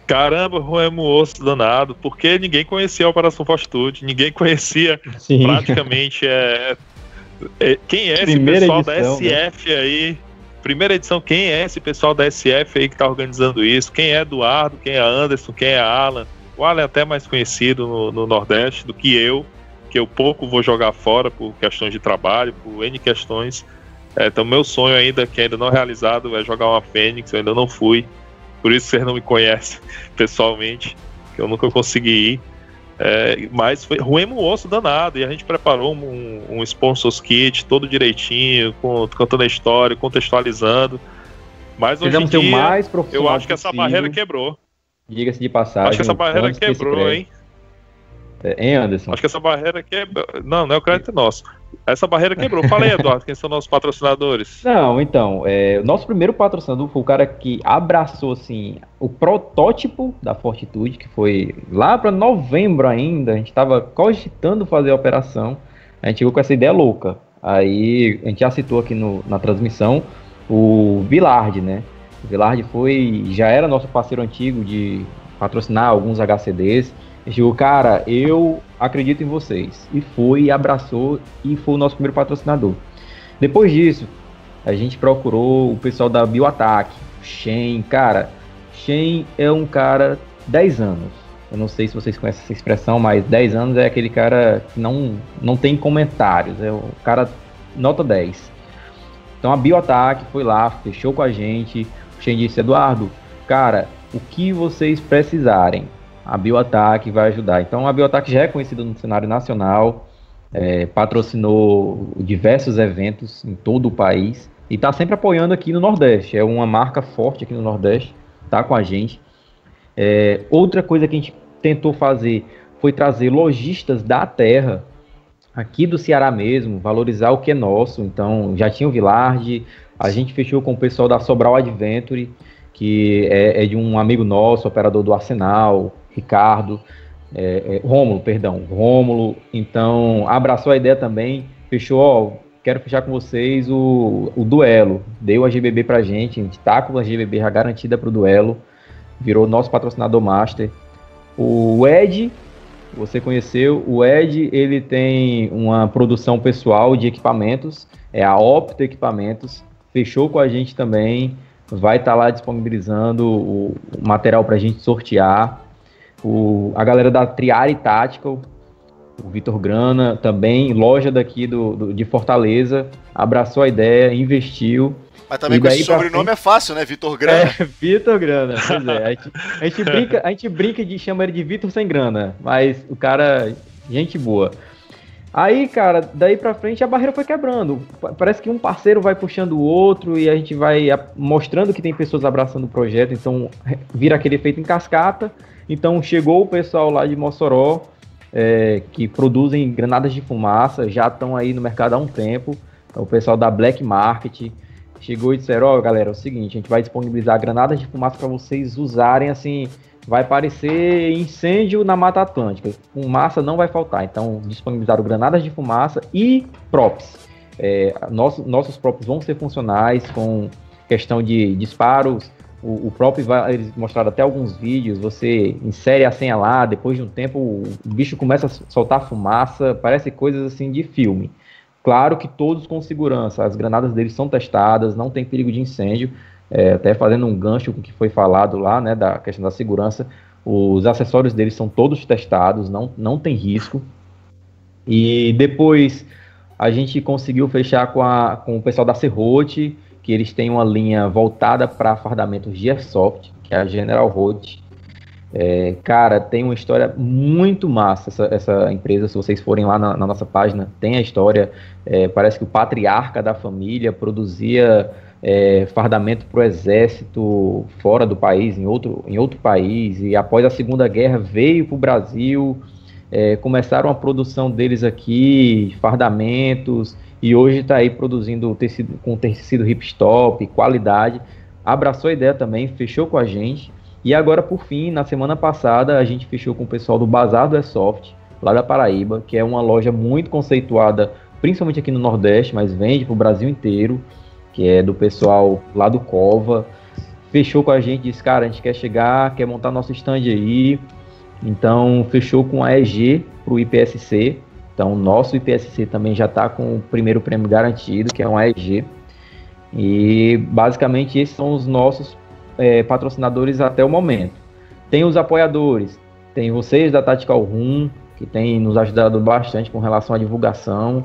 Caramba, roemos o osso danado, porque ninguém conhecia a Operação Fortitude, ninguém conhecia praticamente quem é esse pessoal da SF, né? Aí, primeira edição, quem é esse pessoal da SF aí que tá organizando isso, quem é Eduardo, quem é Anderson, quem é Alan. O Alan é até mais conhecido no Nordeste do que eu pouco vou jogar fora por questões de trabalho, por N questões. Então meu sonho ainda, que ainda não realizado, é jogar uma Fênix, eu ainda não fui. Por isso vocês não me conhecem pessoalmente. que eu nunca consegui ir. Mas ruemos um osso danado, e a gente preparou um sponsors kit todo direitinho, contando a história, contextualizando. Mas hoje em dia, mais eu acho que essa barreira quebrou. Diga-se de passagem. Acho que essa barreira quebrou, hein? Hein, Anderson? Acho que essa barreira quebrou. Não é o crédito nosso. Essa barreira quebrou. Fala aí, Eduardo, quem são nossos patrocinadores? Não, então, o nosso primeiro patrocinador foi o cara que abraçou, assim, o protótipo da Fortitude, que foi lá para novembro ainda, a gente estava cogitando fazer a operação, a gente chegou com essa ideia louca. Aí, a gente já citou aqui na transmissão o Villard, né? O Villard já era nosso parceiro antigo de patrocinar alguns HCDs. Ele chegou, cara, eu acredito em vocês. E foi, abraçou, e foi o nosso primeiro patrocinador. Depois disso, a gente procurou o pessoal da Bioataque, o Shen. Cara, Shen é um cara 10 anos. Eu não sei se vocês conhecem essa expressão, mas 10 anos é aquele cara que não tem comentários. É o cara nota 10. Então a Bioataque foi lá, fechou com a gente. O Shen disse, Eduardo, cara, o que vocês precisarem, a Bioataque vai ajudar. Então a Bioataque já é conhecida no cenário nacional, patrocinou diversos eventos em todo o país e está sempre apoiando aqui no Nordeste. É uma marca forte aqui no Nordeste, está com a gente. Outra coisa que a gente tentou fazer foi trazer lojistas da terra, aqui do Ceará mesmo, valorizar o que é nosso. Então já tinha o Villard, a gente fechou com o pessoal da Sobral Adventure, que é de um amigo nosso, operador do Arsenal, Ricardo, Rômulo, então abraçou a ideia também, fechou, quero fechar com vocês o duelo, deu a GBB pra gente, a gente tá com a GBB já garantida pro duelo, virou nosso patrocinador master. O Ed, você conheceu, o Ed, ele tem uma produção pessoal de equipamentos, é a Opto Equipamentos, fechou com a gente também, vai estar lá disponibilizando o material pra gente sortear. A galera da Triari Tactical, o Vitor Grana, também, loja daqui de Fortaleza, abraçou a ideia, investiu. Mas também com esse sobrenome é fácil, né? Vitor Grana. Vitor Grana, pois é. A gente brinca de chamar ele de Vitor sem grana, mas o cara, gente boa. Aí, cara, daí pra frente a barreira foi quebrando. Parece que um parceiro vai puxando o outro e a gente vai mostrando que tem pessoas abraçando o projeto, então vira aquele efeito em cascata. Então chegou o pessoal lá de Mossoró, que produzem granadas de fumaça, já estão aí no mercado há um tempo. Então, o pessoal da Black Market chegou e disseram, galera, é o seguinte, a gente vai disponibilizar granadas de fumaça para vocês usarem, assim, vai parecer incêndio na Mata Atlântica, fumaça não vai faltar. Então disponibilizaram granadas de fumaça e props. Nossos props vão ser funcionais com questão de disparos. O próprio, eles mostraram até alguns vídeos, você insere a senha lá, depois de um tempo o bicho começa a soltar fumaça, parece coisas assim de filme. Claro que todos com segurança, as granadas deles são testadas, não tem perigo de incêndio, até fazendo um gancho com o que foi falado lá, né, da questão da segurança, os acessórios deles são todos testados, não tem risco. E depois a gente conseguiu fechar com o pessoal da Serrote, que eles têm uma linha voltada para fardamentos de Airsoft, que é a General Rote. Cara, tem uma história muito massa essa empresa. Se vocês forem lá na nossa página, tem a história. Parece que o patriarca da família produzia fardamento para o exército fora do país, em outro país, e após a Segunda Guerra veio para o Brasil, começaram a produção deles aqui, fardamentos, e hoje está aí produzindo tecido, com tecido hipstop, qualidade. Abraçou a ideia também, fechou com a gente. E agora, por fim, na semana passada, a gente fechou com o pessoal do Bazar do Airsoft, lá da Paraíba, que é uma loja muito conceituada, principalmente aqui no Nordeste, mas vende para o Brasil inteiro, que é do pessoal lá do Cova. Fechou com a gente, disse, cara, a gente quer chegar, quer montar nosso stand aí. Então, fechou com a EG para o IPSC. Então, nosso IPSC também já está com o primeiro prêmio garantido, que é um EG. E, basicamente, esses são os nossos patrocinadores até o momento. Tem os apoiadores, tem vocês da Tactical Room, que tem nos ajudado bastante com relação à divulgação.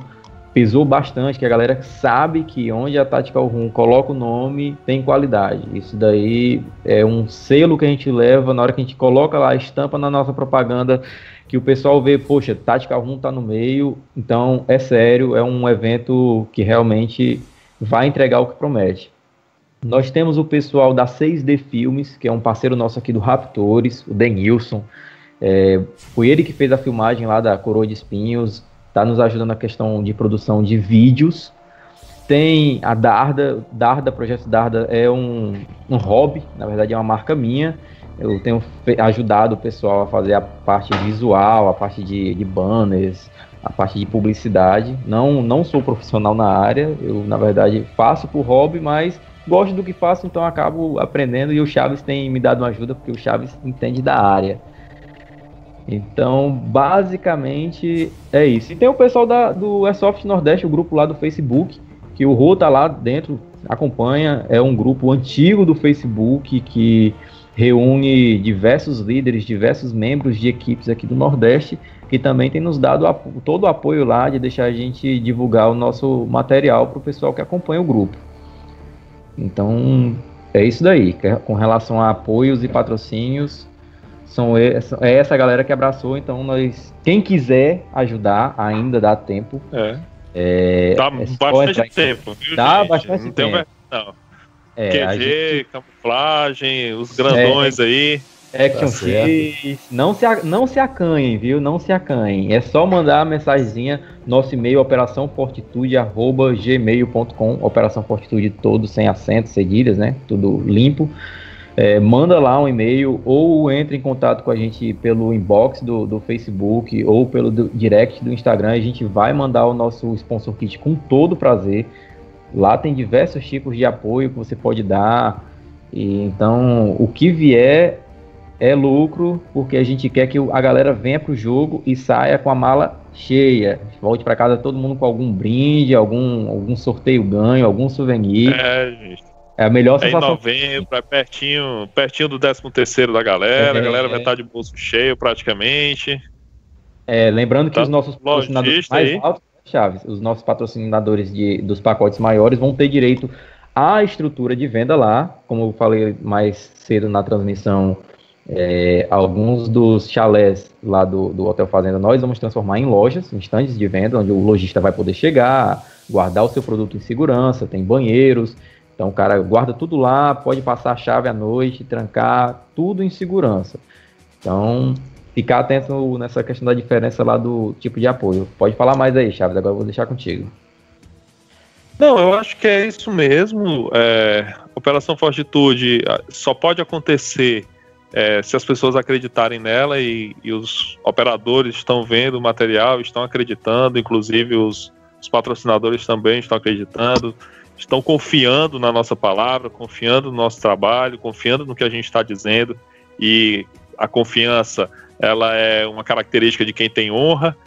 pesou bastante, que a galera sabe que onde a Tactical Room coloca o nome, tem qualidade. Isso daí é um selo que a gente leva na hora que a gente coloca lá a estampa na nossa propaganda, que o pessoal vê, poxa, Tactical Room tá no meio, então é sério, é um evento que realmente vai entregar o que promete. Nós temos o pessoal da 6D Filmes, que é um parceiro nosso aqui do Raptores, o Denilson. Foi ele que fez a filmagem lá da Coroa de Espinhos, está nos ajudando na questão de produção de vídeos. Tem a Darda, Projeto Darda é um hobby, na verdade é uma marca minha. Eu tenho ajudado o pessoal a fazer a parte visual, a parte de banners, a parte de publicidade. Não sou profissional na área, eu na verdade faço por hobby, mas gosto do que faço, então acabo aprendendo, e o Chaves tem me dado uma ajuda, porque o Chaves entende da área. Então, basicamente, é isso. E tem o pessoal do Airsoft Nordeste, o grupo lá do Facebook, que o Rô tá lá dentro, acompanha, é um grupo antigo do Facebook, que reúne diversos líderes, diversos membros de equipes aqui do Nordeste, que também tem nos dado todo o apoio lá, de deixar a gente divulgar o nosso material para o pessoal que acompanha o grupo. Então, é isso daí. Com relação a apoios e patrocínios, é essa galera que abraçou. Então, quem quiser ajudar, ainda dá tempo. Dá bastante tempo, viu, dá gente? bastante não tempo. Não. A QG, gente... camuflagem, os grandões aí. Action X, não se acanhem, viu? Não se acanhem. É só mandar a mensagenzinha, nosso e-mail, operaçãofortitude@gmail.com, Operação Fortitude todo sem acento, cedilhas, né? Tudo limpo. Manda lá um e-mail ou entre em contato com a gente pelo inbox do Facebook ou pelo direct do Instagram. A gente vai mandar o nosso sponsor kit com todo prazer. Lá tem diversos tipos de apoio que você pode dar. E então, o que vier é lucro, porque a gente quer que a galera venha pro jogo e saia com a mala cheia. Volte para casa todo mundo com algum brinde, algum sorteio ganho, algum souvenir. Gente. É a melhor sensação. Em novembro, pertinho do 13º da galera. A galera vai estar de bolso cheio praticamente. Lembrando que os nossos patrocinadores mais altos, Chaves, os nossos patrocinadores dos pacotes maiores vão ter direito à estrutura de venda lá. Como eu falei mais cedo na transmissão, alguns dos chalés lá do Hotel Fazenda nós vamos transformar em lojas, em estandes de venda, onde o lojista vai poder chegar, guardar o seu produto em segurança, tem banheiros. Então o cara guarda tudo lá, pode passar a chave à noite, trancar, tudo em segurança. Então, ficar atento nessa questão da diferença lá do tipo de apoio. Pode falar mais aí, Chaves, agora eu vou deixar contigo. Não, eu acho que é isso mesmo. Operação Fortitude só pode acontecer se as pessoas acreditarem nela, e os operadores estão vendo o material, estão acreditando, inclusive os patrocinadores também estão acreditando, estão confiando na nossa palavra, confiando no nosso trabalho, confiando no que a gente está dizendo, e a confiança, ela é uma característica de quem tem honra,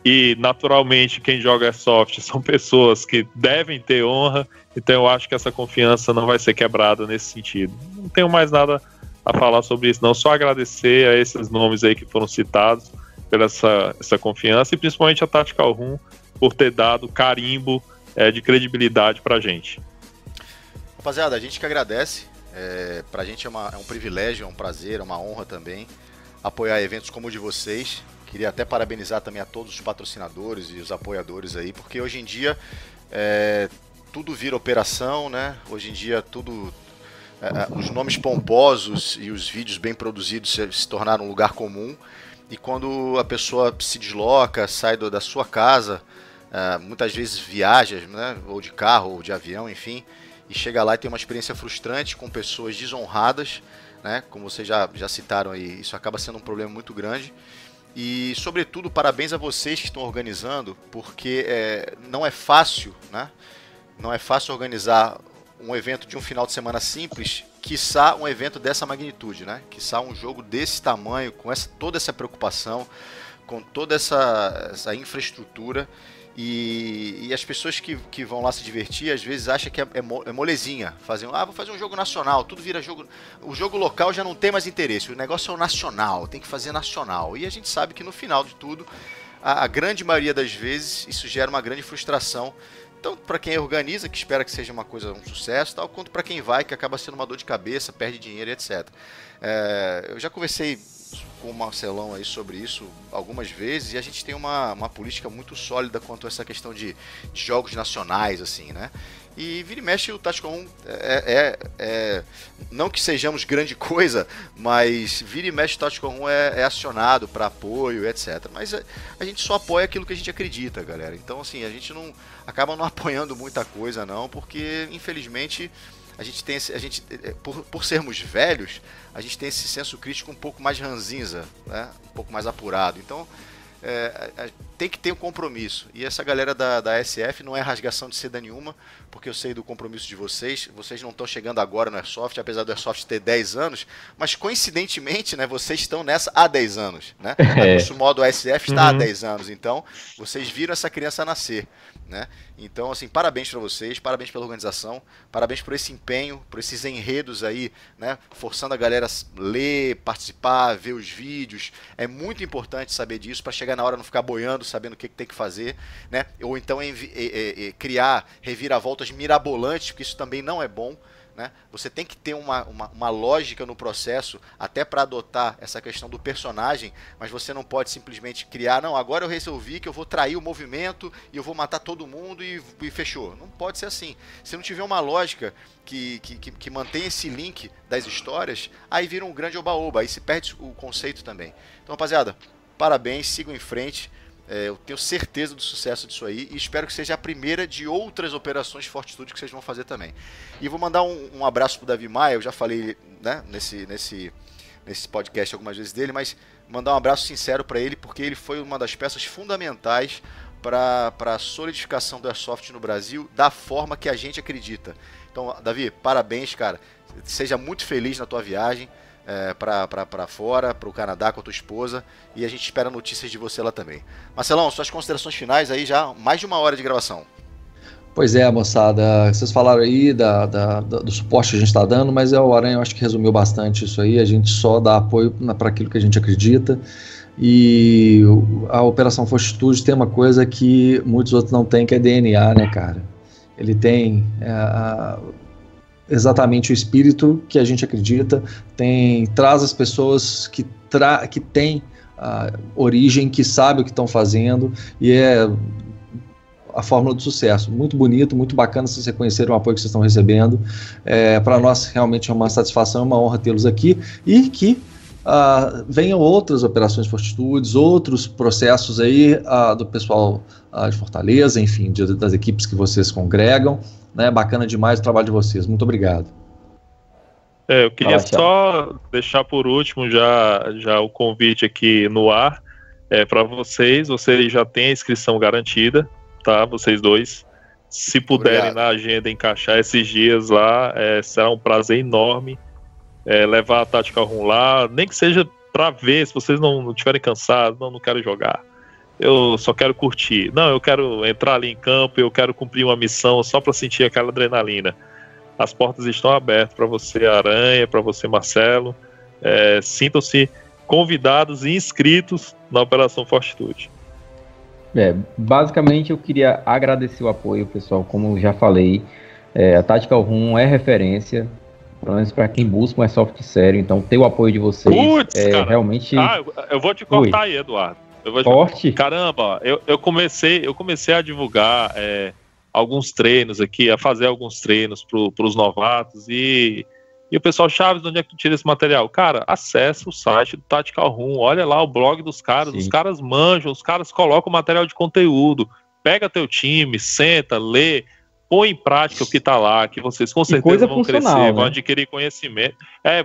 e naturalmente quem joga Airsoft são pessoas que devem ter honra, então eu acho que essa confiança não vai ser quebrada nesse sentido. Não tenho mais nada a falar sobre isso, não, só agradecer a esses nomes aí que foram citados pela essa confiança, e principalmente a Tactical Room por ter dado carimbo de credibilidade pra gente. Rapaziada, a gente que agradece, pra gente é um privilégio, é um prazer, é uma honra também apoiar eventos como o de vocês. Queria até parabenizar também a todos os patrocinadores e os apoiadores aí, porque hoje em dia tudo vira operação, né? Hoje em dia tudo, os nomes pomposos e os vídeos bem produzidos se tornaram um lugar comum, e quando a pessoa se desloca, sai da sua casa, muitas vezes viaja, né, ou de carro ou de avião, enfim, e chega lá e tem uma experiência frustrante com pessoas desonradas, né, como vocês já citaram aí, isso acaba sendo um problema muito grande. E sobretudo parabéns a vocês que estão organizando, porque não é fácil, né, não é fácil organizar um evento de um final de semana simples, quiçá um evento dessa magnitude, né, quiçá um jogo desse tamanho, com toda essa preocupação, com toda essa infraestrutura. E as pessoas que vão lá se divertir, às vezes acham que é molezinha. Vou fazer um jogo nacional, tudo vira jogo. O jogo local já não tem mais interesse, o negócio é o nacional, tem que fazer nacional. E a gente sabe que no final de tudo, a grande maioria das vezes isso gera uma grande frustração, tanto para quem organiza, que espera que seja uma coisa, um sucesso, tal, quanto para quem vai, que acaba sendo uma dor de cabeça, perde dinheiro, etc. Eu já conversei com o Marcelão aí sobre isso algumas vezes, e a gente tem uma política muito sólida quanto a essa questão de jogos nacionais, assim, né? E vira e mexe o Tactical 1 não que sejamos grande coisa, mas vira e mexe o Tactical 1 é acionado para apoio, etc. Mas a gente só apoia aquilo que a gente acredita, galera. Então, assim, a gente acaba não apoiando muita coisa, não, porque, infelizmente, a gente tem por sermos velhos, a gente tem esse senso crítico um pouco mais ranzinza, né? Um pouco mais apurado. Então, tem que ter um compromisso. E essa galera da SF não é rasgação de seda nenhuma, porque eu sei do compromisso de vocês. Vocês não estão chegando agora no Airsoft, apesar do Airsoft ter 10 anos, mas coincidentemente, né, vocês estão nessa há 10 anos. Né? O modo SF está há 10 anos, então vocês viram essa criança nascer. Né? Então, assim, parabéns para vocês, parabéns pela organização, parabéns por esse empenho, por esses enredos aí, né? Forçando a galera a ler, participar, ver os vídeos. É muito importante saber disso para chegar na hora não ficar boiando, sabendo o que tem que fazer, né? Ou então criar reviravoltas mirabolantes, porque isso também não é bom. Né? Você tem que ter uma lógica no processo até para adotar essa questão do personagem, mas você não pode simplesmente criar, não, agora eu resolvi que eu vou trair o movimento e eu vou matar todo mundo e fechou. Não pode ser assim. Se não tiver uma lógica que mantém esse link das histórias, aí vira um grande oba-oba, aí se perde o conceito também. Então, rapaziada, parabéns, sigam em frente. Eu tenho certeza do sucesso disso aí e espero que seja a primeira de outras operações Fortitude que vocês vão fazer também. E vou mandar um abraço pro Davi Maia, eu já falei, né, nesse podcast algumas vezes dele, mas mandar um abraço sincero para ele, porque ele foi uma das peças fundamentais para a solidificação do Airsoft no Brasil da forma que a gente acredita. Então, Davi, parabéns, cara. Seja muito feliz na tua viagem. Para fora, para o Canadá com a tua esposa, e a gente espera notícias de você lá também. Marcelão, suas considerações finais aí, já mais de 1 hora de gravação. Pois é, moçada, vocês falaram aí do suporte que a gente está dando, mas o Aranha eu acho que resumiu bastante isso aí. A gente só dá apoio para aquilo que a gente acredita, e a Operação Fortitude tem uma coisa que muitos outros não têm, que é DNA, né, cara? Ele tem exatamente o espírito que a gente acredita, traz as pessoas que têm origem, que sabem o que estão fazendo, e é a fórmula do sucesso. Muito bonito, muito bacana vocês reconhecerem o apoio que vocês estão recebendo. Para nós realmente é uma satisfação, é uma honra tê-los aqui, e que venham outras operações Fortitudes, outros processos aí do pessoal de Fortaleza, enfim, das equipes que vocês congregam, né? Bacana demais o trabalho de vocês, muito obrigado. Eu queria só deixar por último já o convite aqui no ar para vocês já têm a inscrição garantida, tá? Vocês dois, se puderem na agenda encaixar esses dias lá, será um prazer enorme levar a Tactical Room lá, nem que seja para ver, se vocês não estiverem cansados, não quero jogar, eu só quero curtir, não, eu quero entrar ali em campo, eu quero cumprir uma missão só para sentir aquela adrenalina. As portas estão abertas para você, Aranha, para você, Marcelo. Sintam-se convidados e inscritos na Operação Fortitude. Basicamente eu queria agradecer o apoio, pessoal, como já falei, a Tactical Room é referência, pelo menos para quem busca um Airsoft sério, então ter o apoio de vocês cara. Realmente... eu vou te cortar aí, Eduardo. Forte? Caramba, eu comecei a divulgar alguns treinos aqui, a fazer alguns treinos para os novatos, e o pessoal, Chaves, de onde é que tu tira esse material? Cara, acessa o site do Tactical Room, olha lá o blog dos caras, Sim. Os caras manjam, os caras colocam material de conteúdo, pega teu time, senta, lê, põe em prática o que tá lá, que vocês com certeza vão crescer, né? Vão adquirir conhecimento.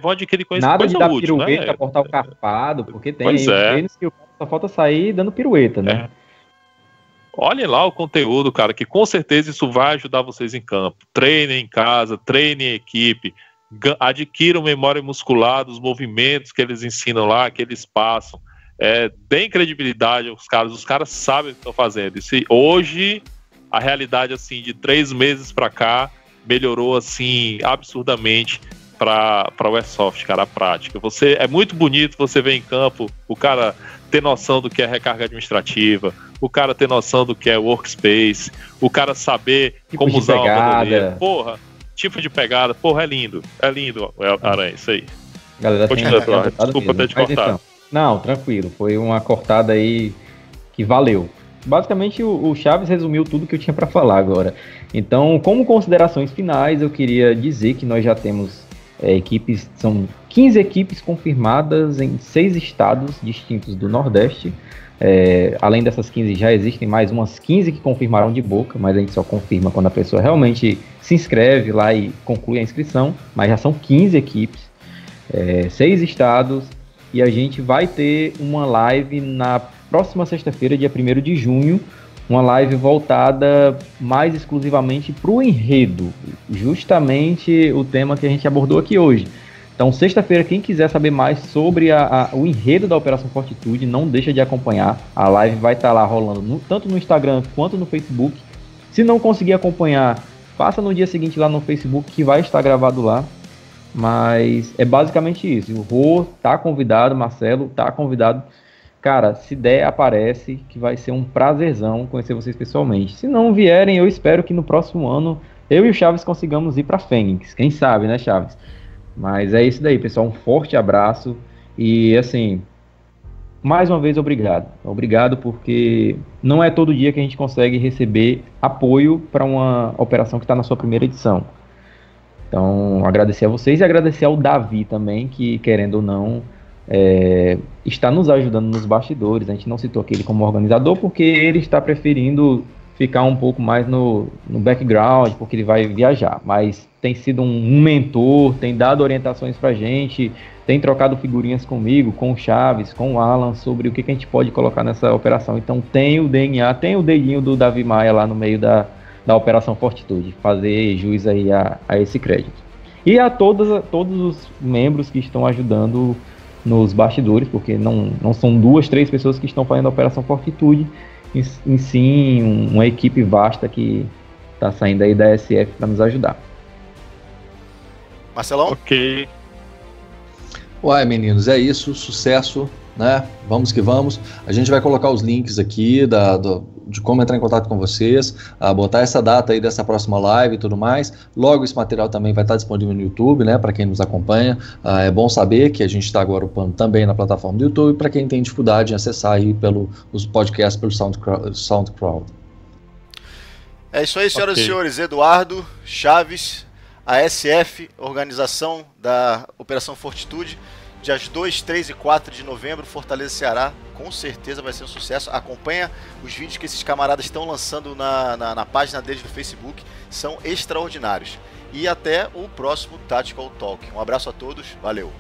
Vão adquirir conhecimento. Nada de dar útil, pirueta, né? Portar o carpado, porque tem aí treinos que só falta sair dando pirueta, né? Olhem lá o conteúdo, cara, que com certeza isso vai ajudar vocês em campo. Treinem em casa, treinem em equipe, adquiram memória muscular dos movimentos que eles ensinam lá, que eles passam. Deem credibilidade aos caras, os caras sabem o que estão fazendo. E hoje, a realidade, assim, de 3 meses para cá, melhorou, assim, absurdamente para o Airsoft, cara, a prática. É muito bonito você ver em campo o cara ter noção do que é recarga administrativa, o cara ter noção do que é workspace, o cara saber tipo como usar pegada. uma bandoleira. Porra, tipo de pegada, porra, é lindo, Aranha, isso aí. Galera, Continua, Eduardo, desculpa ter te cortado. Então, não, tranquilo, foi uma cortada aí que valeu. Basicamente, o Chaves resumiu tudo que eu tinha para falar agora. Então, como considerações finais, eu queria dizer que nós já temos equipes, são 15 equipes confirmadas em 6 estados distintos do Nordeste. Além dessas 15, já existem mais umas 15 que confirmaram de boca, mas a gente só confirma quando a pessoa realmente se inscreve lá e conclui a inscrição. Mas já são 15 equipes, 6 estados, e a gente vai ter uma live na próxima sexta-feira, dia 1º de junho, uma live voltada mais exclusivamente para o enredo, justamente o tema que a gente abordou aqui hoje. Então, sexta-feira, quem quiser saber mais sobre o enredo da Operação Fortitude, não deixa de acompanhar. A live vai estar lá rolando tanto no Instagram quanto no Facebook. Se não conseguir acompanhar, passa no dia seguinte lá no Facebook, que vai estar gravado lá. Mas é basicamente isso. O Rô tá convidado, Marcelo tá convidado. Cara, se der, aparece, que vai ser um prazerzão conhecer vocês pessoalmente. Se não vierem, eu espero que no próximo ano eu e o Chaves consigamos ir para Fênix. Quem sabe, né, Chaves? Mas é isso daí, pessoal. Um forte abraço. E, assim, mais uma vez, obrigado. Obrigado porque não é todo dia que a gente consegue receber apoio para uma operação que está na sua primeira edição. Então, agradecer a vocês e agradecer ao Davi também, que, querendo ou não, está nos ajudando nos bastidores. A gente não citou aquele como organizador porque ele está preferindo ficar um pouco mais no background, porque ele vai viajar, mas tem sido um mentor, tem dado orientações pra gente, tem trocado figurinhas comigo, com o Chaves, com o Alan, sobre o que a gente pode colocar nessa operação. Então tem o DNA, tem o dedinho do Davi Maia lá no meio da Operação Fortitude, fazer jus aí a esse crédito. E a todos os membros que estão ajudando nos bastidores, porque não são 2, 3 pessoas que estão fazendo a Operação Fortitude, em sim uma equipe vasta que está saindo aí da SF para nos ajudar. Marcelão? Ok. Uai, meninos, é isso, sucesso, né? Vamos que vamos. A gente vai colocar os links aqui de como entrar em contato com vocês, botar essa data aí dessa próxima live e tudo mais. Logo esse material também vai estar disponível no YouTube, né? Para quem nos acompanha. É bom saber que a gente está agora upando também na plataforma do YouTube, para quem tem dificuldade em acessar aí os podcasts pelo SoundCloud. É isso aí, senhoras e senhores. Eduardo, Chaves, a SF, organização da Operação Fortitude, dias 2, 3 e 4 de novembro, Fortaleza, Ceará. Com certeza vai ser um sucesso. Acompanha os vídeos que esses camaradas estão lançando na página deles no Facebook. São extraordinários. E até o próximo Tactical Talk. Um abraço a todos. Valeu.